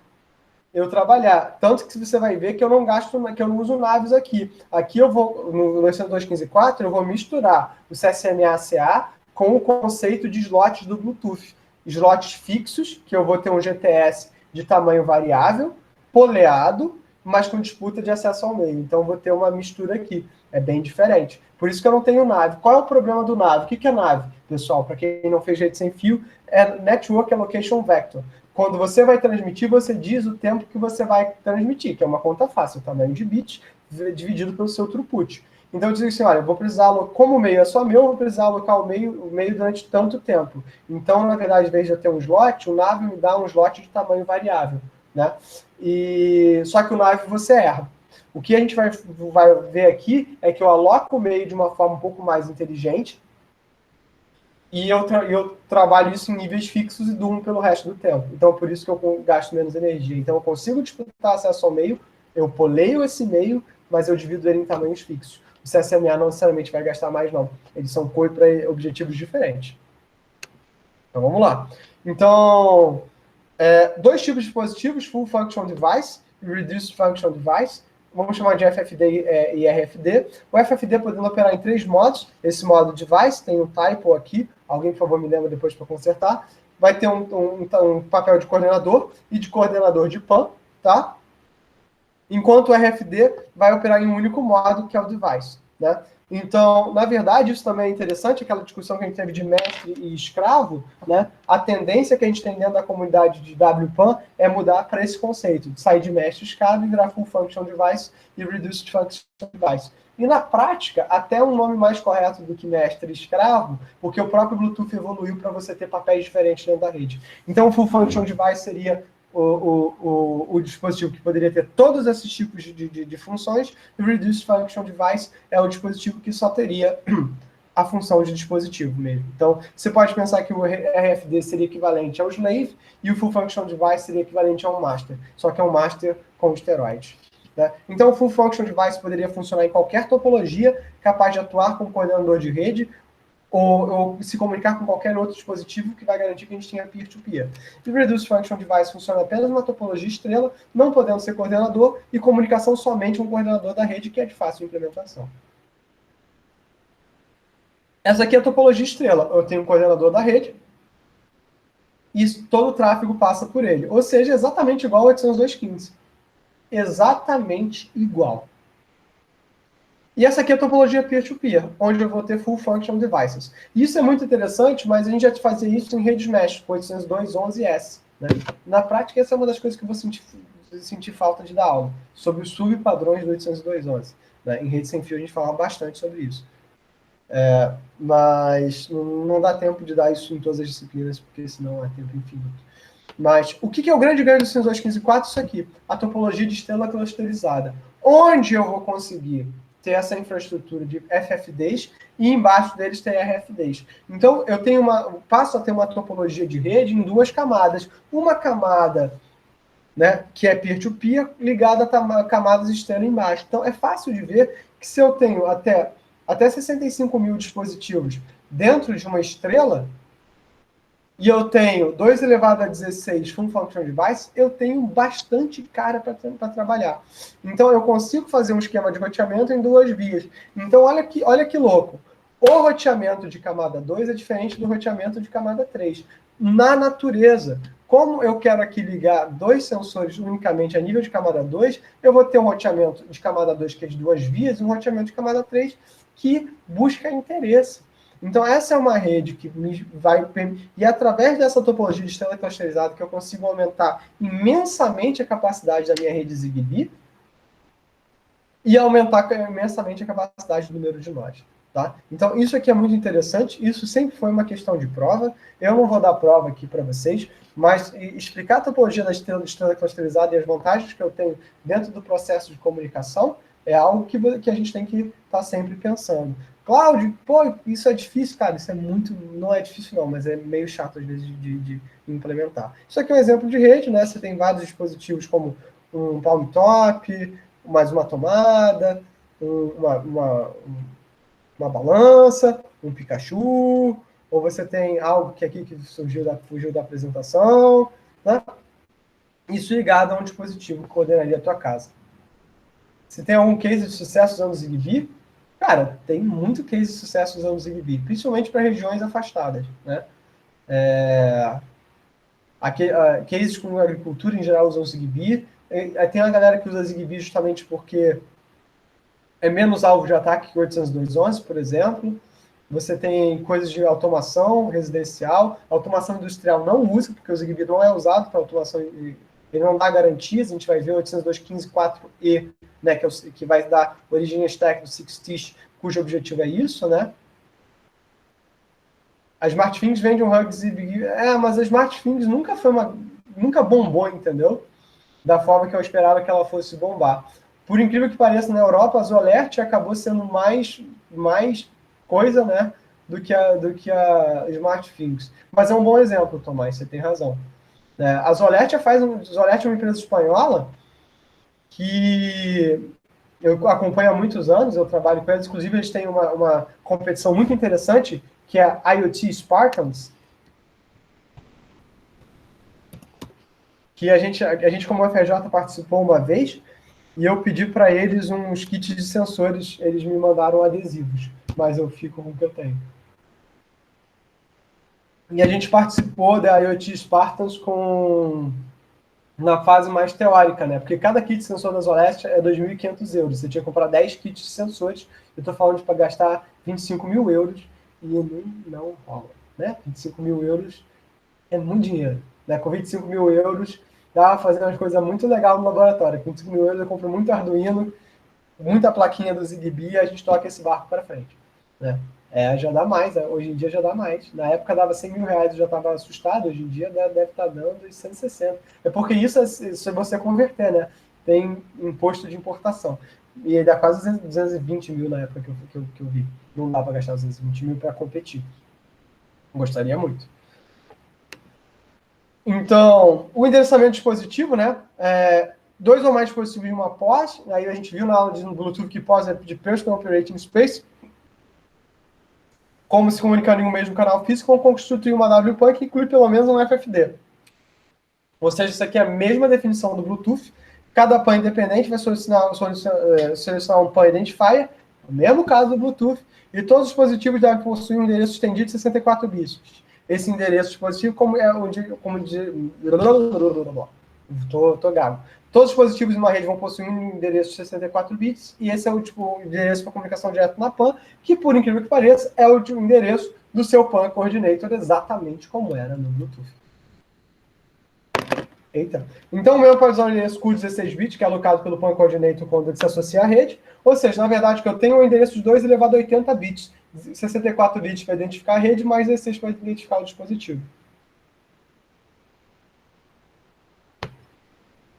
eu trabalhar. Tanto que você vai ver que eu não gasto, que eu não uso naves aqui. Aqui eu vou, no 215.4, eu vou misturar o CSMA-CA com o conceito de slots do Bluetooth. Slots fixos, que eu vou ter um GTS de tamanho variável, poleado, mas com disputa de acesso ao meio. Então eu vou ter uma mistura aqui. É bem diferente. Por isso que eu não tenho nave. Qual é o problema do nave? O que é nave, pessoal? Para quem não fez rede sem fio, é Network Allocation Vector. Quando você vai transmitir, você diz o tempo que você vai transmitir, que é uma conta fácil, o tamanho de bits dividido pelo seu throughput. Então eu digo assim, olha, eu vou precisar, como o meio é só meu, eu vou precisar alocar o meio durante tanto tempo. Então, na verdade, em vez de eu ter um slot, o NAV me dá um slot de tamanho variável, né? E só que o NAV você erra. O que a gente vai ver aqui é que eu aloco o meio de uma forma um pouco mais inteligente, e eu trabalho isso em níveis fixos e durmo pelo resto do tempo. Então, por isso que eu gasto menos energia. Então, eu consigo disputar acesso ao meio, eu poleio esse meio, mas eu divido ele em tamanhos fixos. O CSMA não necessariamente vai gastar mais, não. Eles são cor para objetivos diferentes. Então, vamos lá. Então, dois tipos de dispositivos, Full Function Device e Reduced Function Device. Vamos chamar de FFD e RFD. O FFD podendo operar em 3 modos. Esse modo device, tem um typo aqui. Alguém, por favor, me lembra depois para consertar. Vai ter um papel de coordenador e de coordenador de PAN, tá? Enquanto o RFD vai operar em um único modo, que é o device, né? Então, na verdade, isso também é interessante, aquela discussão que a gente teve de mestre e escravo, né? A tendência que a gente tem dentro da comunidade de WPAN é mudar para esse conceito, de sair de mestre e escravo e virar Full Function Device e Reduced Function Device. E na prática, até um nome mais correto do que mestre e escravo, porque o próprio Bluetooth evoluiu para você ter papéis diferentes dentro da rede. Então, o Full Function Device seria o dispositivo que poderia ter todos esses tipos de funções, e o Reduced Function Device é o dispositivo que só teria a função de dispositivo mesmo. Então, você pode pensar que o RFD seria equivalente ao Slave e o Full Function Device seria equivalente ao Master, só que é um Master com esteroides. Né? Então, o Full Function Device poderia funcionar em qualquer topologia, capaz de atuar como coordenador de rede, ou se comunicar com qualquer outro dispositivo que vai garantir que a gente tenha peer-to-peer. E o Reduced Function Device funciona apenas numa topologia estrela, não podendo ser coordenador, e comunicação somente com o coordenador da rede, que é de fácil implementação. Essa aqui é a topologia estrela. Eu tenho um coordenador da rede, e todo o tráfego passa por ele. Ou seja, exatamente igual ao 802.15. Exatamente igual. E essa aqui é a topologia peer-to-peer, onde eu vou ter full function devices. Isso é muito interessante, mas a gente já fazia isso em redes mesh, com 802.11s. Né? Na prática, essa é uma das coisas que eu vou sentir falta de dar aula, sobre os subpadrões do 802.11. Né? Em rede sem fio, a gente falava bastante sobre isso. Mas não dá tempo de dar isso em todas as disciplinas, porque senão é tempo infinito. Mas o que é o grande ganho do 802.15.4? Isso aqui, a topologia de estrela clusterizada. Onde eu vou conseguir ter essa infraestrutura de FFDs e embaixo deles ter RFDs. Então, eu passo a ter uma topologia de rede em 2 camadas. Uma camada, né, que é peer-to-peer, ligada a camadas estrela embaixo. Então, é fácil de ver que se eu tenho até 65 mil dispositivos dentro de uma estrela, e eu tenho 2 elevado a 16 full function device, eu tenho bastante cara para trabalhar. Então, eu consigo fazer um esquema de roteamento em 2 vias. Então, olha que louco. O roteamento de camada 2 é diferente do roteamento de camada 3. Na natureza, como eu quero aqui ligar 2 sensores unicamente a nível de camada 2, eu vou ter um roteamento de camada 2 que é de 2 vias e um roteamento de camada 3 que busca interesse. Então, essa é uma rede que vai... E através dessa topologia de estrela clusterizada que eu consigo aumentar imensamente a capacidade da minha rede Zigbee e aumentar imensamente a capacidade do número de nós. Tá? Então, isso aqui é muito interessante. Isso sempre foi uma questão de prova. Eu não vou dar prova aqui para vocês, mas explicar a topologia da estrela clusterizada e as vantagens que eu tenho dentro do processo de comunicação é algo que a gente tem que estar sempre pensando. Cláudio, pô, isso é difícil, cara, isso é muito, não é difícil não, mas é meio chato às vezes de implementar. Isso aqui é um exemplo de rede, né? Você tem vários dispositivos como um palm top, mais uma tomada, uma balança, um Pikachu, ou você tem algo que aqui que fugiu da apresentação, né? Isso ligado a um dispositivo que coordenaria a tua casa. Você tem algum case de sucesso usando o Zigbee? Cara, tem muito case de sucesso usando o Zigbee, principalmente para regiões afastadas, né? Cases com agricultura em geral usam o Zigbee. Tem uma galera que usa Zigbee justamente porque é menos alvo de ataque que o 802.11, por exemplo. Você tem coisas de automação residencial. Automação industrial não usa, porque o Zigbee não é usado para automação. Ele não dá garantias. A gente vai ver o 802.15.4e, né, que vai dar origem à stack do 6TiS, cujo objetivo é isso, né? A SmartThings vende um hub Zigbee. Mas a SmartThings nunca bombou, entendeu? Da forma que eu esperava que ela fosse bombar. Por incrível que pareça, na Europa, a Zolert acabou sendo mais coisa, né, do que a SmartThings. Mas é um bom exemplo, Tomás, você tem razão. A Zolert Zolert é uma empresa espanhola que eu acompanho há muitos anos, eu trabalho com eles, inclusive eles têm uma competição muito interessante, que é a IoT Spartans, que a gente como FRJ participou uma vez, e eu pedi para eles uns kits de sensores, eles me mandaram adesivos, mas eu fico com o que eu tenho. E a gente participou da IoT Spartans na fase mais teórica, né? Porque cada kit de sensor da Zoleste é 2.500 euros. Você tinha que comprar 10 kits de sensores. Eu estou falando para gastar 25 mil euros e não rola, né? 25 mil euros é muito dinheiro, né? Com 25 mil euros dá para fazer umas coisas muito legais no laboratório. Com 25 mil euros eu compro muito Arduino, muita plaquinha do Zigbee e a gente toca esse barco para frente, né? Já dá mais, hoje em dia já dá mais. Na época dava 100 mil reais, eu já estava assustado, hoje em dia deve estar dando 160. É porque isso é você converter, né? Tem imposto de importação. E dá quase 220 mil na época que eu vi. Não dá para gastar 220 mil para competir. Gostaria muito. Então, o endereçamento de dispositivo, né? Dois ou mais dispositivos em uma POS. Aí a gente viu na aula de Bluetooth que POS é de Personal Operating Space. Como se comunicar em um mesmo canal físico, ou constituir uma WPAN que inclui pelo menos um FFD. Ou seja, isso aqui é a mesma definição do Bluetooth. Cada PAN independente vai selecionar um PAN Identifier, no mesmo caso do Bluetooth, e todos os dispositivos devem possuir um endereço estendido de 64 bits. Esse endereço dispositivo, Tô gago. Todos os dispositivos de uma rede vão possuir um endereço de 64 bits, e esse é o endereço para comunicação direta na PAN, que, por incrível que pareça, é o endereço do seu PAN Coordinator, exatamente como era no Bluetooth. Eita. Então, o meu pode usar o endereço CUR 16 bits, que é alocado pelo PAN Coordinator quando ele se associa à rede. Ou seja, na verdade, que eu tenho um endereço de 2 elevado a 80 bits. 64 bits para identificar a rede, mais 16 para identificar o dispositivo.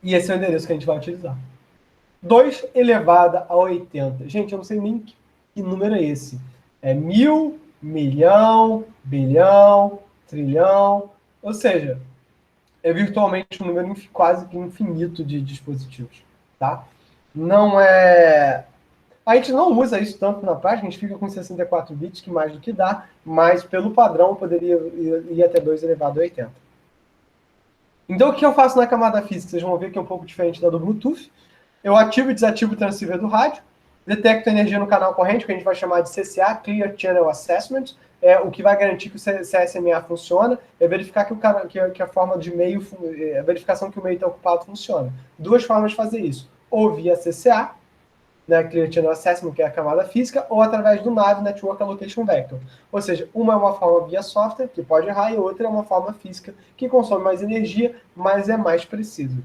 E esse é o endereço que a gente vai utilizar. 2 elevado a 80. Gente, eu não sei nem que número é esse. É 1000, milhão, bilhão, trilhão. Ou seja, é virtualmente um número quase que infinito de dispositivos. Tá? Não é... A gente não usa isso tanto na prática, a gente fica com 64 bits, que mais do que dá, mas pelo padrão poderia ir até 2 elevado a 80. Então, o que eu faço na camada física? Vocês vão ver que é um pouco diferente da do Bluetooth. Eu ativo e desativo o transceiver do rádio, detecto energia no canal corrente, que a gente vai chamar de CCA, Clear Channel Assessment, o que vai garantir que o CSMA funciona, é verificar que a forma de meio, a verificação que o meio está ocupado funciona. Duas formas de fazer isso, ou via CCA, né, Clear Channel Assessment, que é a camada física, ou através do NAV, Network Allocation Vector. Ou seja, uma é uma forma via software, que pode errar, e outra é uma forma física, que consome mais energia, mas é mais preciso.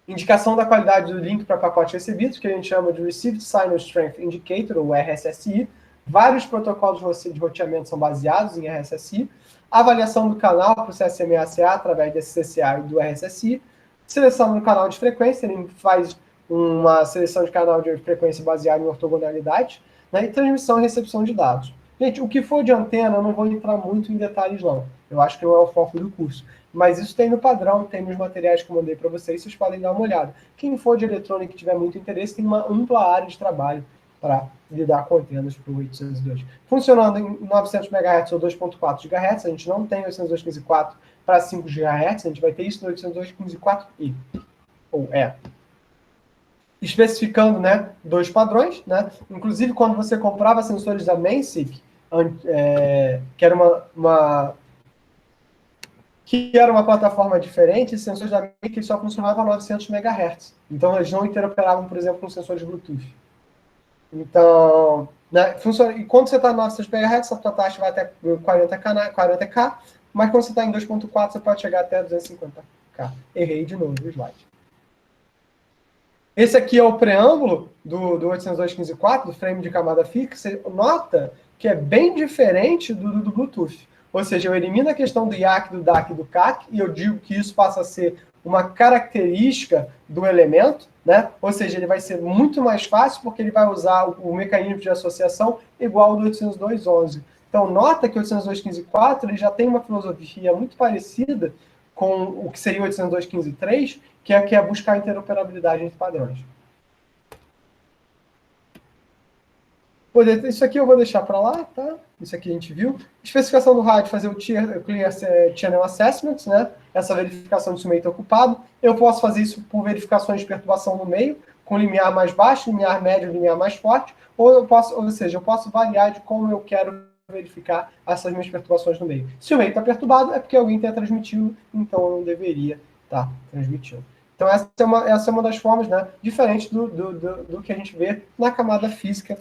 Indicação da qualidade do link para pacote recebido, que a gente chama de Received Signal Strength Indicator, ou RSSI. Vários protocolos de roteamento são baseados em RSSI. Avaliação do canal para o CSMA-CA através desse CCA e do RSSI. Seleção do canal de frequência, ele faz uma seleção de canal de frequência baseada em ortogonalidade, né? E transmissão e recepção de dados. Gente, o que for de antena, eu não vou entrar muito em detalhes, não. Eu acho que não é o foco do curso. Mas isso tem no padrão, tem nos materiais que eu mandei para vocês, vocês podem dar uma olhada. Quem for de eletrônica e tiver muito interesse, tem uma ampla área de trabalho para lidar com antenas para o 802. Funcionando em 900 MHz ou 2.4 GHz, a gente não tem 802.15.4 para 5 GHz, a gente vai ter isso no 802.15.4i, ou especificando, né, dois padrões, né? Inclusive, quando você comprava sensores da Mainsip, que era uma plataforma diferente, sensores da Mainsip que só funcionavam a 900 MHz. Então, eles não interoperavam, por exemplo, com sensores Bluetooth. Então, né, funciona, e quando você está em 900 MHz, a sua taxa vai até 40K, mas quando você está em 2.4, você pode chegar até 250K. Errei de novo o slide. Esse aqui é o preâmbulo do 802.15.4, do frame de camada fixa. Você nota que é bem diferente do Bluetooth. Ou seja, eu elimino a questão do IAC, do DAC e do CAC, e eu digo que isso passa a ser uma característica do elemento, né? Ou seja, ele vai ser muito mais fácil porque ele vai usar o mecanismo de associação igual ao do 802.11. Então, nota que o 802.15.4 ele já tem uma filosofia muito parecida com o que seria o 802.15.3, que é buscar interoperabilidade entre padrões. Isso aqui eu vou deixar para lá, tá? Isso aqui a gente viu. Especificação do rádio, fazer o Clear Channel Assessment, né? Essa verificação se o meio está ocupado. Eu posso fazer isso por verificações de perturbação no meio, com limiar mais baixo, limiar médio, limiar mais forte, ou seja, eu posso variar de como eu quero verificar essas minhas perturbações no meio. Se o meio está perturbado, é porque alguém está transmitindo, então eu não deveria estar transmitindo. Então, essa é uma das formas, né, diferente do que a gente vê na camada física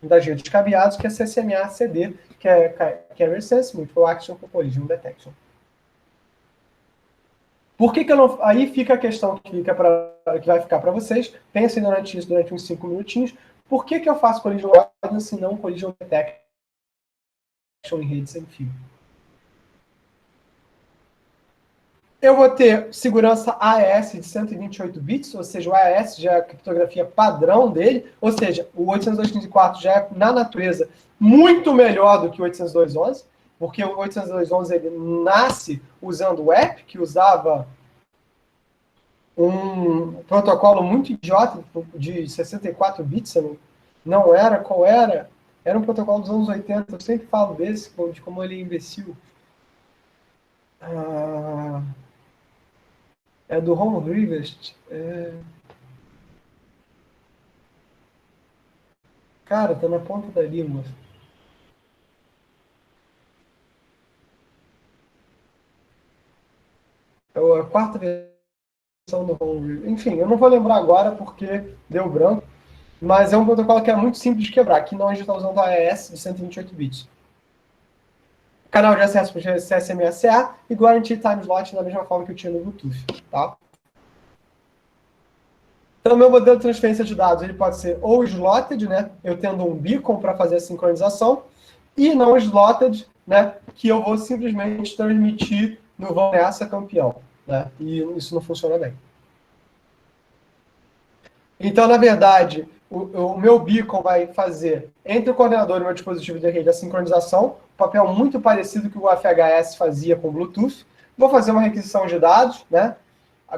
das redes cabeadas, que é CCMA-CD, que é Carrier Sense, Multiple Action Collision Detection. Por que eu não... Aí fica a questão que vai ficar para vocês. Pensem durante isso, durante uns 5 minutinhos. Por que eu faço collision avoidance e não collision detection em rede sem fio? Eu vou ter segurança AES de 128 bits, ou seja, o AES já é a criptografia padrão dele, ou seja, o 802.15.4 já é, na natureza, muito melhor do que o 802.11, porque o 802.11 ele nasce usando o app, que usava um protocolo muito idiota de 64 bits, não era, qual era? Era um protocolo dos anos 80, eu sempre falo desse, de como ele é imbecil. É do Ron Rivers. Cara, tá na ponta da língua. É a quarta versão do Ron Rivers. Enfim, eu não vou lembrar agora porque deu branco, mas é um protocolo que é muito simples de quebrar. Aqui não, a gente está usando a AES de 128 bits. Canal de acesso para CSMA-CA e Guarantee Time Slot da mesma forma que eu tinha no Bluetooth. Tá? Então, o meu modelo de transferência de dados ele pode ser ou slotted, né, eu tendo um beacon para fazer a sincronização, e não slotted, né, que eu vou simplesmente transmitir no vão nessa campeão. Né, e isso não funciona bem. Então, na verdade, o meu beacon vai fazer entre o coordenador e o meu dispositivo de rede a sincronização, papel muito parecido que o FHS fazia com o Bluetooth. Vou fazer uma requisição de dados, né,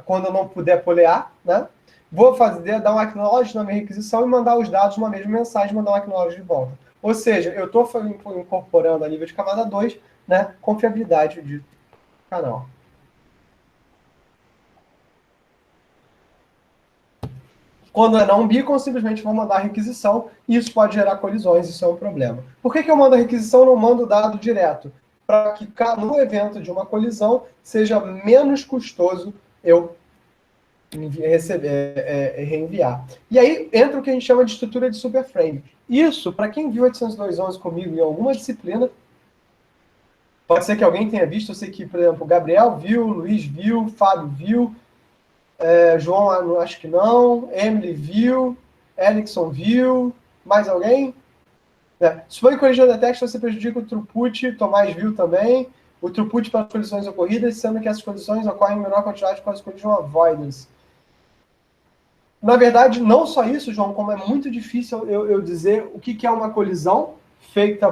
quando eu não puder polear, né? Vou dar um acknowledge na minha requisição e mandar os dados numa mesma mensagem, mandar um acknowledge de volta. Ou seja, eu estou incorporando a nível de camada 2, né, confiabilidade de canal. Quando é não beacon, simplesmente vou mandar a requisição e isso pode gerar colisões, isso é um problema. Por que eu mando a requisição e não mando o dado direto? Para que no evento de uma colisão seja menos custoso eu reenviar. E aí entra o que a gente chama de estrutura de superframe. Isso, para quem viu 802.11 comigo em alguma disciplina, pode ser que alguém tenha visto, eu sei que, por exemplo, o Gabriel viu, o Luiz viu, o Fábio viu, João, acho que não, Emily viu, Erickson viu, mais alguém? Se for em collision detection, você prejudica o throughput, Tomás viu também, o throughput para as colisões ocorridas, sendo que essas colisões ocorrem em menor quantidade com as collision avoidance. Na verdade, não só isso, João, como é muito difícil eu dizer o que é uma colisão feita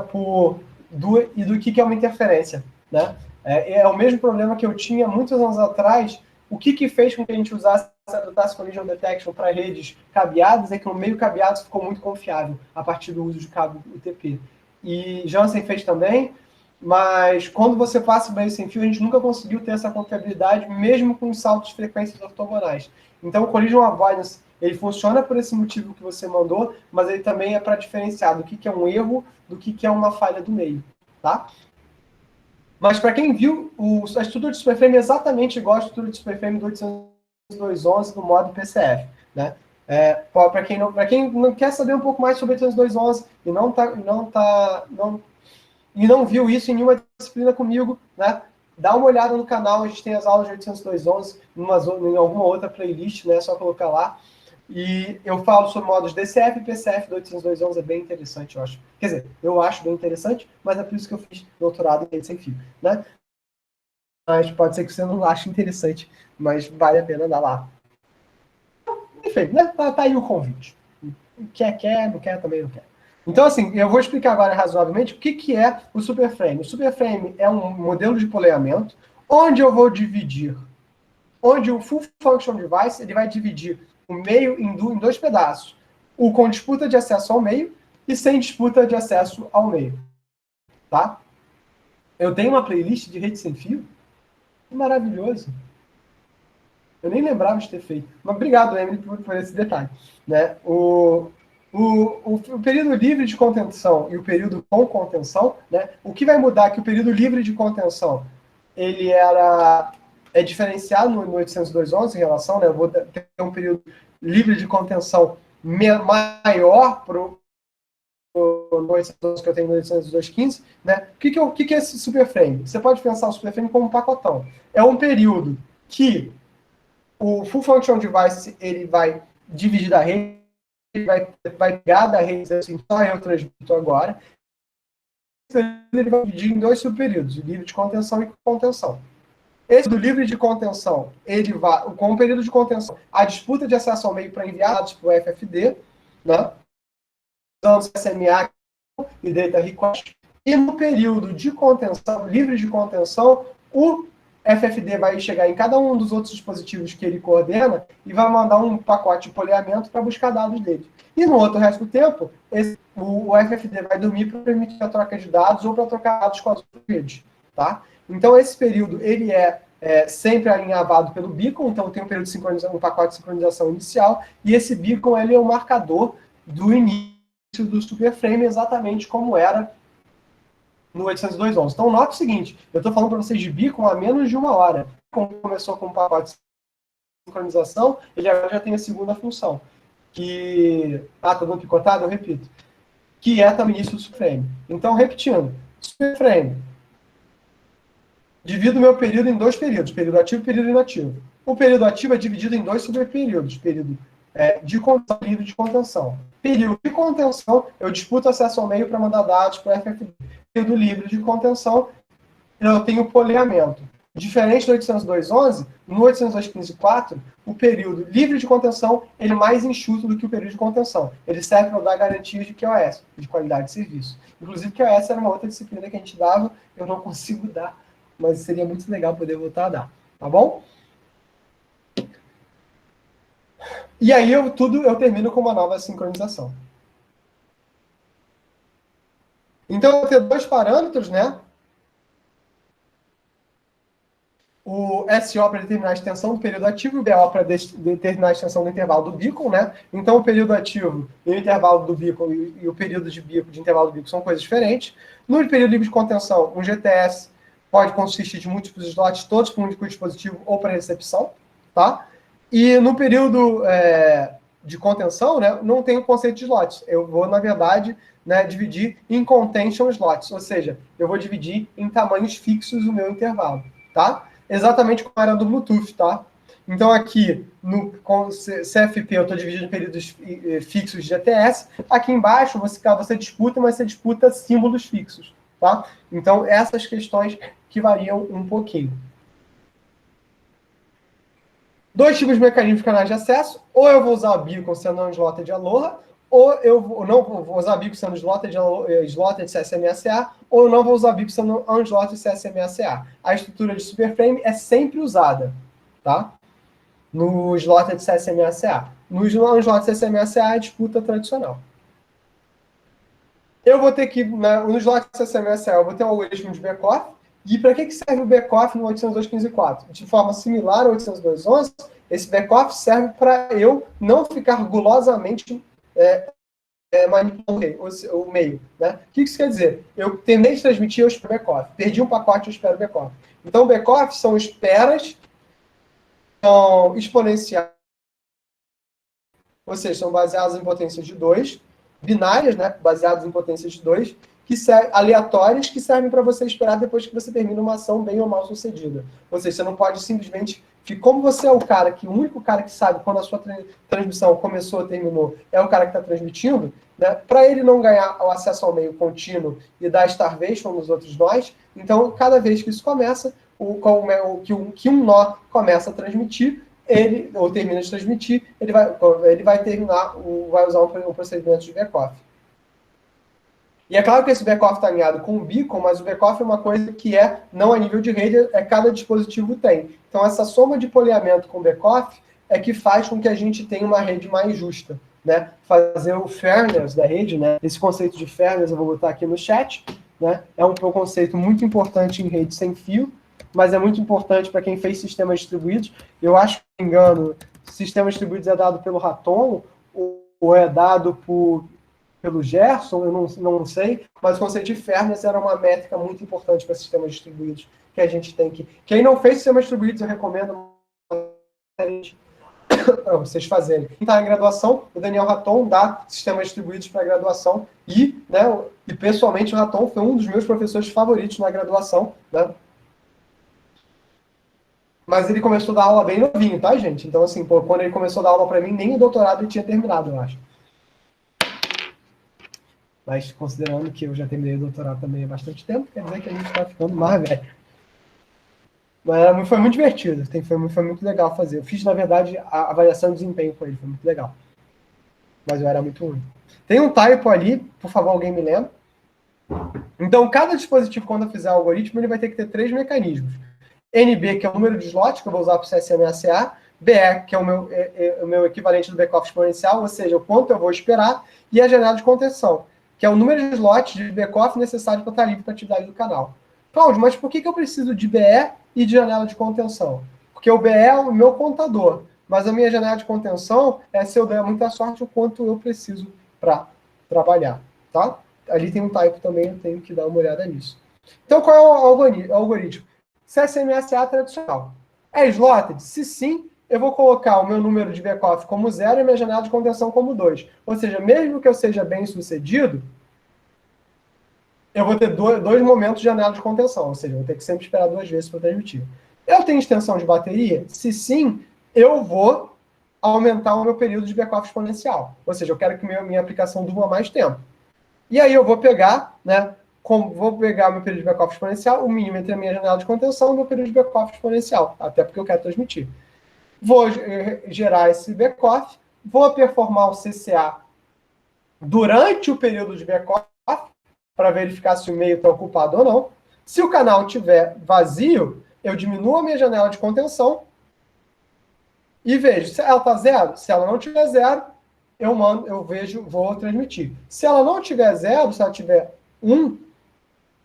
e do que é uma interferência, né? É o mesmo problema que eu tinha muitos anos atrás. O que fez com que a gente adotasse collision detection para redes cabeadas é que o meio cabeado ficou muito confiável a partir do uso de cabo UTP. E Janssen fez também, mas quando você passa o meio sem fio, a gente nunca conseguiu ter essa confiabilidade, mesmo com saltos de frequências ortogonais. Então, o collision avoidance, ele funciona por esse motivo que você mandou, mas ele também é para diferenciar do que é um erro do que é uma falha do meio, tá? Mas para quem viu, a estrutura de superframe é exatamente igual à estrutura de superframe do 802.11 do modo PCF, né? Para quem não quer saber um pouco mais sobre 802.11 e não viu isso em nenhuma disciplina comigo, né? Dá uma olhada no canal, a gente tem as aulas de 802.11 em alguma outra playlist, né? É só colocar lá. E eu falo sobre modos DCF e PCF do 802.11, é bem interessante, eu acho. Quer dizer, eu acho bem interessante, mas é por isso que eu fiz doutorado em rede sem fio, né? Mas pode ser que você não ache interessante, mas vale a pena dar lá. Enfim, né? Tá aí o convite. Quer, não quer, também não quer. Então, assim, eu vou explicar agora razoavelmente o que é o superframe. O superframe é um modelo de poleamento onde eu vou dividir, onde o Full Function Device ele vai dividir o meio em dois pedaços. O com disputa de acesso ao meio e sem disputa de acesso ao meio. Tá? Eu tenho uma playlist de rede sem fio. Maravilhoso. Eu nem lembrava de ter feito. Mas obrigado, Emily, por esse detalhe. Né? O período livre de contenção e o período com contenção, né? O que vai mudar é que o período livre de contenção ele é diferenciado no 802.11 em relação, né? Eu vou ter um período livre de contenção maior para o 802 que eu tenho no 802.15, né? O que é esse superframe? Você pode pensar o superframe como um pacotão. É um período que o Full Function Device ele vai dividir da rede, ele vai pegar da rede assim, só eu transmito agora. Ele vai dividir em dois subperíodos, livre de contenção e contenção. Esse do livre de contenção, ele vai, com o período de contenção, a disputa de acesso ao meio para enviar dados para o FFD, né? Usando SMA e data request. E no período de contenção, livre de contenção, o FFD vai chegar em cada um dos outros dispositivos que ele coordena e vai mandar um pacote de poleamento para buscar dados dele. E no outro resto do tempo, o FFD vai dormir para permitir a troca de dados ou para trocar dados com as outras redes. Tá? Então, esse período ele é sempre alinhavado pelo beacon, então tem um período de sincronização, um pacote de sincronização inicial, e esse beacon ele é o marcador do início do superframe, exatamente como era no 802.11. Então, note o seguinte, eu estou falando para vocês de beacon há menos de uma hora. Como começou com um pacote de sincronização, ele agora já tem a segunda função, que... Ah, estou dando picotado? Eu repito. Que é também isso do superframe. Então, repetindo, superframe. Divido o meu período em dois períodos, período ativo e período inativo. O período ativo é dividido em dois superperíodos, período de contenção e período de contenção. Período de contenção, eu disputo acesso ao meio para mandar dados para o FFD. Período livre de contenção, eu tenho poleamento. Diferente do 802.11, no 802.15.4, o período livre de contenção ele é mais enxuto do que o período de contenção. Ele serve para dar garantias de QoS, de qualidade de serviço. Inclusive, QoS era uma outra disciplina que a gente dava, eu não consigo dar, mas seria muito legal poder voltar a dar. Tá bom? E aí eu termino com uma nova sincronização. Então, eu vou ter dois parâmetros, né? O SO para determinar a extensão do período ativo e o BO para determinar a extensão do intervalo do beacon, né? Então, o período ativo e o intervalo do beacon e o período de intervalo do beacon são coisas diferentes. No período livre de contenção, um GTS pode consistir de múltiplos slots, todos para um único dispositivo ou para recepção, tá? E no período de contenção, né, não tem o conceito de slots. Eu vou, na verdade, né, dividir em contention slots, ou seja, eu vou dividir em tamanhos fixos o meu intervalo, tá? Exatamente como era do Bluetooth, tá? Então, aqui no CFP eu estou dividindo em períodos fixos de ETS. Aqui embaixo você disputa, mas você disputa símbolos fixos, tá? Então, essas questões que variam um pouquinho. Dois tipos de mecanismos de canais de acesso. Ou eu vou usar a beacon sendo unslotted Aloha, ou eu não vou usar a beacon sendo slotted CSMA, ou eu não vou usar a beacon sendo unslotted CSMA. A estrutura de superframe é sempre usada, tá? No slotted CSMA. No unslotted CSMA é a disputa tradicional. Eu vou ter que, no slot CSMA, eu vou ter um algoritmo de backoff. E para que serve o backoff no 802.15.4? De forma similar ao 802.11, esse backoff serve para eu não ficar gulosamente manipulando o meio. Né? O que isso quer dizer? Eu terminei de transmitir, eu espero backoff. Perdi um pacote, eu espero backoff. Então, backoff são esperas são exponenciais, ou seja, são baseadas em potência de 2, binárias, né, baseadas em potência de 2, aleatórias, que servem para você esperar depois que você termina uma ação bem ou mal sucedida. Ou seja, você não pode simplesmente... Como você é o único cara que sabe quando a sua transmissão começou ou terminou, é o cara que está transmitindo, né, para ele não ganhar o acesso ao meio contínuo e dar starvation nos outros nós, então, cada vez que isso começa, que um nó começa a transmitir, ou termina de transmitir, ele vai vai usar um procedimento de backoff. E é claro que esse backoff está alinhado com o beacon, mas o backoff é uma coisa que não a nível de rede, cada dispositivo tem. Então, essa soma de poleamento com o backoff é que faz com que a gente tenha uma rede mais justa. Né? Fazer o fairness da rede, né? Esse conceito de fairness eu vou botar aqui no chat, né? É um conceito muito importante em rede sem fio, mas é muito importante para quem fez sistemas distribuídos. Eu acho que, não me engano, sistemas distribuídos é dado pelo Raton ou é dado pelo Gerson, eu não sei, mas o conceito de fairness era uma métrica muito importante para sistemas distribuídos, que a gente tem que... Quem não fez sistemas distribuídos, eu recomendo vocês fazerem. Quem está em graduação, o Daniel Raton dá sistemas distribuídos para graduação e pessoalmente o Raton foi um dos meus professores favoritos na graduação, né? Mas ele começou a dar aula bem novinho, tá, gente? Então, assim, quando ele começou a dar aula para mim, nem o doutorado ele tinha terminado, eu acho. Mas, considerando que eu já terminei o doutorado também há bastante tempo, quer dizer que a gente está ficando mais velho. Mas foi muito divertido, foi muito legal fazer. Eu fiz, na verdade, a avaliação de desempenho com ele, foi muito legal. Mas eu era muito ruim. Tem um typo ali, por favor, alguém me lembra? Então, cada dispositivo, quando eu fizer o algoritmo, ele vai ter que ter 3 mecanismos. NB, que é o número de slots que eu vou usar para o CSMA, BE, que é o meu equivalente do backoff exponencial, ou seja, o quanto eu vou esperar, e a janela de contenção, que é o número de slots de backoff necessário para estar livre para a atividade do canal. Cláudio, mas por que eu preciso de BE e de janela de contenção? Porque o BE é o meu contador, mas a minha janela de contenção é se eu der muita sorte o quanto eu preciso para trabalhar, tá? Ali tem um typo também, eu tenho que dar uma olhada nisso. Então, qual é o algoritmo? CSMA tradicional. É slotted? Se sim, eu vou colocar o meu número de backoff como 0 e minha janela de contenção como 2. Ou seja, mesmo que eu seja bem sucedido, eu vou ter dois momentos de janela de contenção. Ou seja, eu vou ter que sempre esperar 2 vezes para transmitir. Eu tenho extensão de bateria? Se sim, eu vou aumentar o meu período de backoff exponencial. Ou seja, eu quero que minha aplicação durma mais tempo. E aí eu vou pegar, né? Vou pegar meu período de backoff exponencial, o mínimo entre a minha janela de contenção e o meu período de backoff exponencial, até porque eu quero transmitir. Vou gerar esse backoff, vou performar o CCA durante o período de backoff, para verificar se o meio está ocupado ou não. Se o canal estiver vazio, eu diminuo a minha janela de contenção e vejo se ela está 0. Se ela não tiver 0, vou transmitir. Se ela não tiver 0, se ela tiver 1,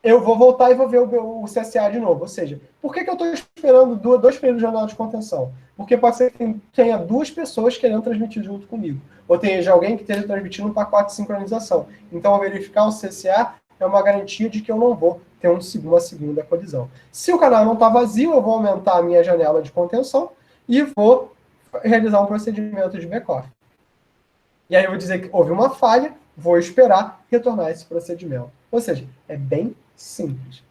eu vou voltar e vou ver o CSA de novo. Ou seja, por que eu estou esperando 2 períodos de janela de contenção? Porque pode ser que tenha 2 pessoas querendo transmitir junto comigo. Ou tenha alguém que esteja transmitindo um pacote de sincronização. Então, ao verificar o CSA, é uma garantia de que eu não vou ter uma segunda colisão. Se o canal não está vazio, eu vou aumentar a minha janela de contenção e vou realizar um procedimento de back-off. E aí eu vou dizer que houve uma falha, vou esperar retornar esse procedimento. Ou seja, é bem simples.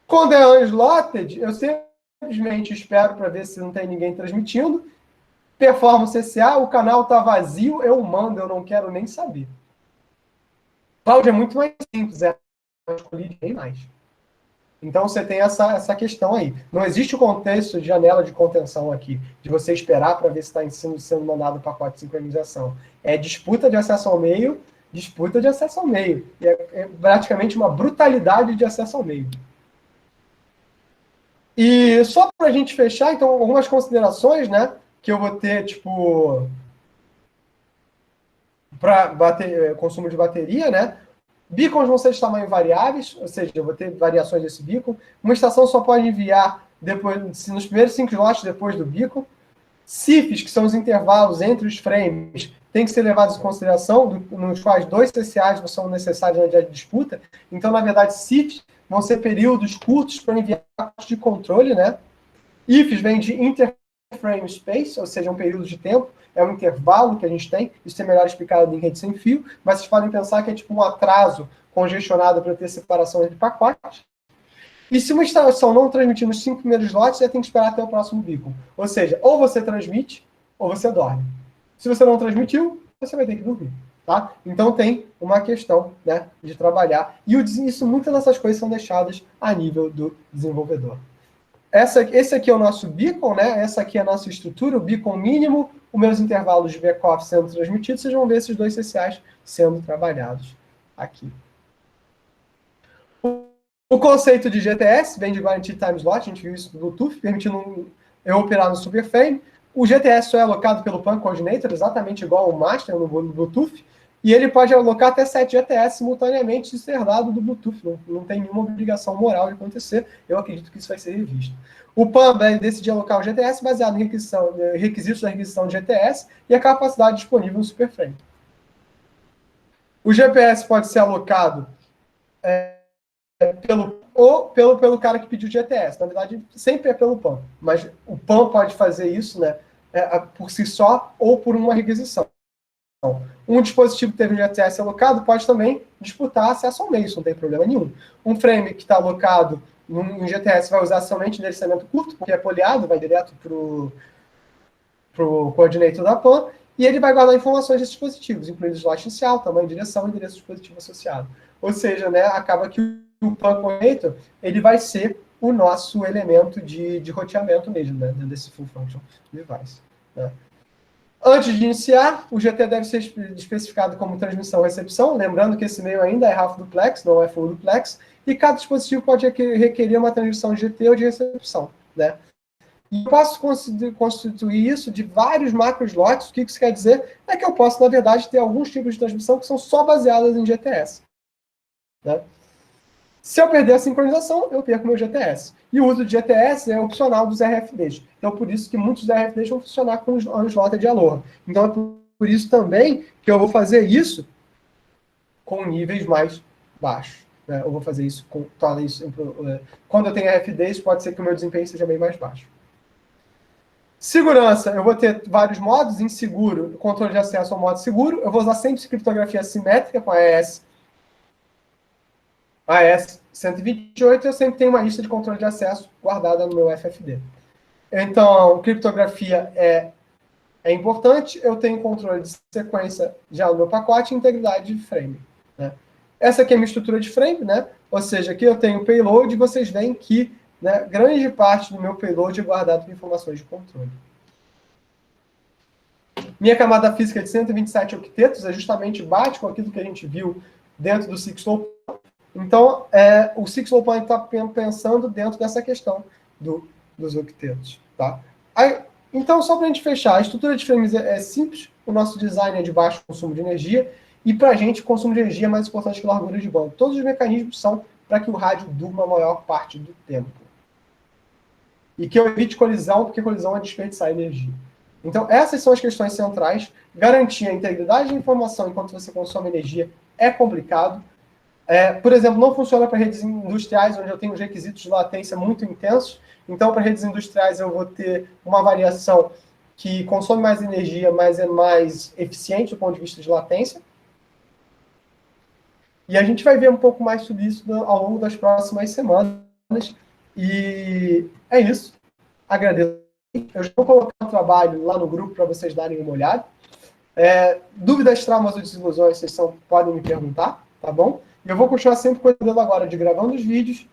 Quando é unslotted, eu simplesmente espero para ver se não tem ninguém transmitindo, performo CCA, o canal está vazio, eu mando, eu não quero nem saber. Cloud é muito mais simples, é bem mais. Então você tem essa questão aí. Não existe o contexto de janela de contenção aqui, de você esperar para ver se está sendo mandado o pacote de sincronização. É disputa de acesso ao meio, disputa de acesso ao meio. E é praticamente uma brutalidade de acesso ao meio. E só para a gente fechar, então, algumas considerações, né, que eu vou ter, tipo, para consumo de bateria, né? Beacons vão ser de tamanho variáveis, ou seja, eu vou ter variações desse beacon. Uma estação só pode enviar nos primeiros 5 slots depois do beacon. CIFs, que são os intervalos entre os frames, têm que ser levados em consideração, nos quais 2 CCAs são necessários na dia de disputa. Então, na verdade, CIFs vão ser períodos curtos para enviar de controle, né? IFs vem de interframe space, ou seja, um período de tempo, é um intervalo que a gente tem, isso é melhor explicado em rede sem fio, mas vocês podem pensar que é tipo um atraso congestionado para ter separação entre pacotes. E se uma instalação não transmitir nos 5 primeiros slots, você tem que esperar até o próximo beacon. Ou seja, ou você transmite, ou você dorme. Se você não transmitiu, você vai ter que dormir. Tá? Então tem uma questão, né, de trabalhar. E isso, muitas dessas coisas são deixadas a nível do desenvolvedor. Esse aqui é o nosso beacon, né? Essa aqui é a nossa estrutura, o beacon mínimo, os meus intervalos de back-off sendo transmitidos, vocês vão ver esses 2 CCAs sendo trabalhados aqui. O conceito de GTS vem de Guaranteed Time Slot, a gente viu isso no Bluetooth, permitindo eu operar no Superframe. O GTS só é alocado pelo PAN Coordinator, exatamente igual ao Master no Bluetooth, e ele pode alocar até 7 GTS simultaneamente, isso é herdado do Bluetooth, não tem nenhuma obrigação moral de acontecer, eu acredito que isso vai ser revisto. O PAN vai decidir alocar o GTS baseado em requisitos da requisição de GTS e a capacidade disponível no Superframe. O GPS pode ser alocado pelo cara que pediu GTS. Na verdade, sempre é pelo PAN, mas o PAN pode fazer isso, né, por si só ou por uma requisição. Um dispositivo que teve um GTS alocado pode também disputar acesso ao meio, isso não tem problema nenhum. Um frame que está alocado em GTS vai usar somente endereçamento curto, porque é poliado, vai direto para o coordinator da PAN, e ele vai guardar informações desses dispositivos, incluindo slot inicial, tamanho, direção e endereço do dispositivo associado. Ou seja, né, acaba que o PAN coordinator ele vai ser o nosso elemento de roteamento mesmo, né, dentro desse full function device. Né. Antes de iniciar, o GT deve ser especificado como transmissão-recepção, lembrando que esse meio ainda é half duplex, não é full duplex, e cada dispositivo pode requerer uma transmissão de GT ou de recepção. Né? E eu posso constituir isso de vários macro-slots. O que isso quer dizer? É que eu posso, na verdade, ter alguns tipos de transmissão que são só baseadas em GTS. Né? Se eu perder a sincronização, eu perco meu GTS. E o uso de GTS é opcional dos RFDs. Então, por isso que muitos RFDs vão funcionar com os unslotted de Aloha. Então, é por isso também que eu vou fazer isso com níveis mais baixos. Né? Eu vou fazer isso quando eu tenho RFDs, pode ser que o meu desempenho seja bem mais baixo. Segurança, eu vou ter vários modos. Em seguro, controle de acesso ao modo seguro. Eu vou usar sempre criptografia simétrica com a AES-128, eu sempre tenho uma lista de controle de acesso guardada no meu FFD. Então, criptografia é importante, eu tenho controle de sequência já no meu pacote e integridade de frame. Né? Essa aqui é a minha estrutura de frame, né? Ou seja, aqui eu tenho payload e vocês veem que, né, grande parte do meu payload é guardado com informações de controle. Minha camada física de 127 octetos é justamente bate com aquilo que a gente viu dentro do 6LoWPAN. Então, o 6LoWPAN está pensando dentro dessa questão dos octetos. Tá? Então, só para a gente fechar, a estrutura de frames é simples, o nosso design é de baixo consumo de energia, e para a gente, o consumo de energia é mais importante que a largura de banda. Todos os mecanismos são para que o rádio durma a maior parte do tempo. E que eu evite colisão, porque colisão é desperdiçar energia. Então, essas são as questões centrais. Garantir a integridade da informação enquanto você consome energia é complicado. Por exemplo, não funciona para redes industriais, onde eu tenho os requisitos de latência muito intensos. Então, para redes industriais, eu vou ter uma variação que consome mais energia, mas é mais eficiente do ponto de vista de latência. E a gente vai ver um pouco mais sobre isso ao longo das próximas semanas. E é isso. Agradeço. Eu já vou colocar o trabalho lá no grupo para vocês darem uma olhada. Dúvidas, traumas ou desilusões, vocês podem me perguntar, tá bom? E eu vou continuar sempre cuidando agora de gravando os vídeos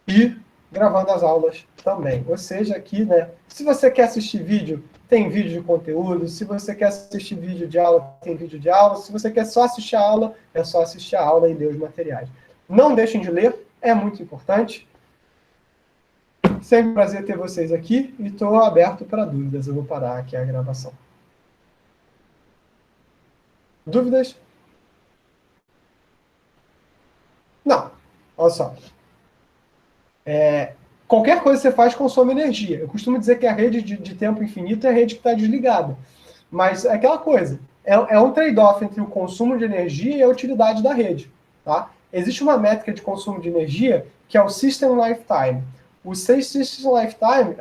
e gravando as aulas também. Ou seja, aqui, né? Se você quer assistir vídeo, tem vídeo de conteúdo. Se você quer assistir vídeo de aula, tem vídeo de aula. Se você quer só assistir a aula, é só assistir a aula e ler os materiais. Não deixem de ler, é muito importante. Sempre um prazer ter vocês aqui e estou aberto para dúvidas. Eu vou parar aqui a gravação. Dúvidas? Não. Olha só. Qualquer coisa que você faz consome energia. Eu costumo dizer que a rede de tempo infinito é a rede que está desligada. Mas é aquela coisa. É um trade-off entre o consumo de energia e a utilidade da rede. Tá? Existe uma métrica de consumo de energia que é o System Lifetime. O System Lifetime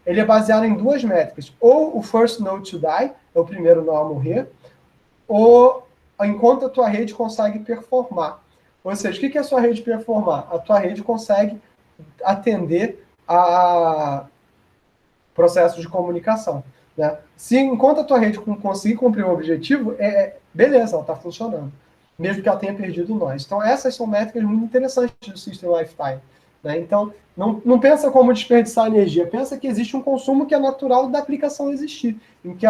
ele é baseado em duas métricas. Ou o First Node to Die, é o primeiro nó a morrer, ou enquanto a tua rede consegue performar. Ou seja, o que é a sua rede performar? A tua rede consegue atender a processos de comunicação. Né? Se enquanto a tua rede conseguir cumprir o objetivo, beleza, ela está funcionando. Mesmo que ela tenha perdido nós. Então, essas são métricas muito interessantes do System Lifetime. Né? Então, não pensa como desperdiçar energia. Pensa que existe um consumo que é natural da aplicação existir. Em que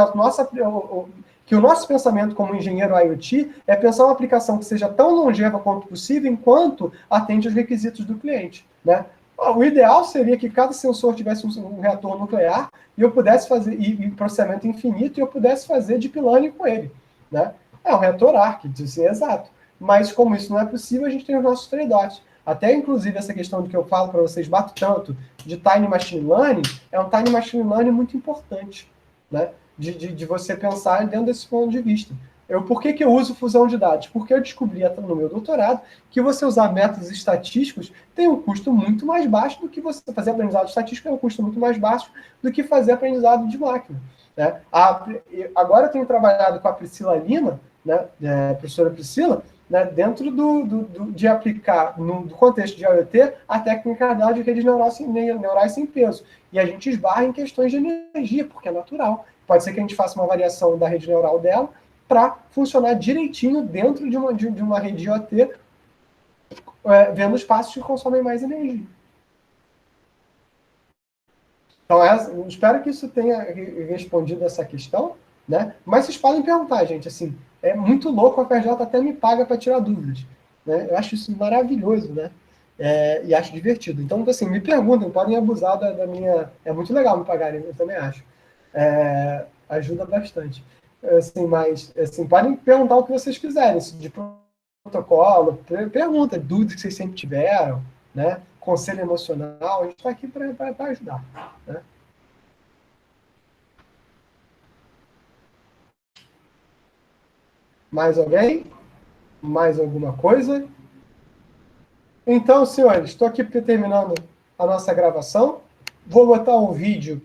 que o nosso pensamento como engenheiro IoT é pensar uma aplicação que seja tão longeva quanto possível, enquanto atende os requisitos do cliente. Né? O ideal seria que cada sensor tivesse um reator nuclear e eu pudesse fazer processamento infinito e eu pudesse fazer deep learning com ele. Né? É um reator ARC, isso é exato. Mas como isso não é possível, a gente tem os nossos trade-offs. Até, inclusive, essa questão de que eu falo para vocês, bato tanto, de Tiny Machine Learning, é um Tiny Machine Learning muito importante. Né? De você pensar dentro desse ponto de vista. Por que eu uso fusão de dados? Porque eu descobri no meu doutorado que você usar métodos estatísticos tem um custo muito mais baixo do que você fazer aprendizado estatístico, é um custo muito mais baixo do que fazer aprendizado de máquina. Né? Agora eu tenho trabalhado com a Priscila Lima, né, a professora Priscila, né, dentro de aplicar, no contexto de IoT, a técnica dela de redes neurais sem peso. E a gente esbarra em questões de energia, porque é natural. Pode ser que a gente faça uma variação da rede neural dela para funcionar direitinho dentro de uma rede IoT, vendo os passos que consomem mais energia. Então, espero que isso tenha respondido essa questão, né? Mas vocês podem perguntar, gente, assim, é muito louco, a FRJ até me paga para tirar dúvidas. Né? Eu acho isso maravilhoso, né? E acho divertido. Então, assim, me perguntem, podem abusar da minha... É muito legal me pagarem, eu também acho. Ajuda bastante. Assim, mas, assim, podem perguntar o que vocês quiserem, de protocolo, pergunta, dúvidas que vocês sempre tiveram, né? Conselho emocional, a gente está aqui para ajudar. Né? Mais alguém? Mais alguma coisa? Então, senhores, estou aqui terminando a nossa gravação. Vou botar um vídeo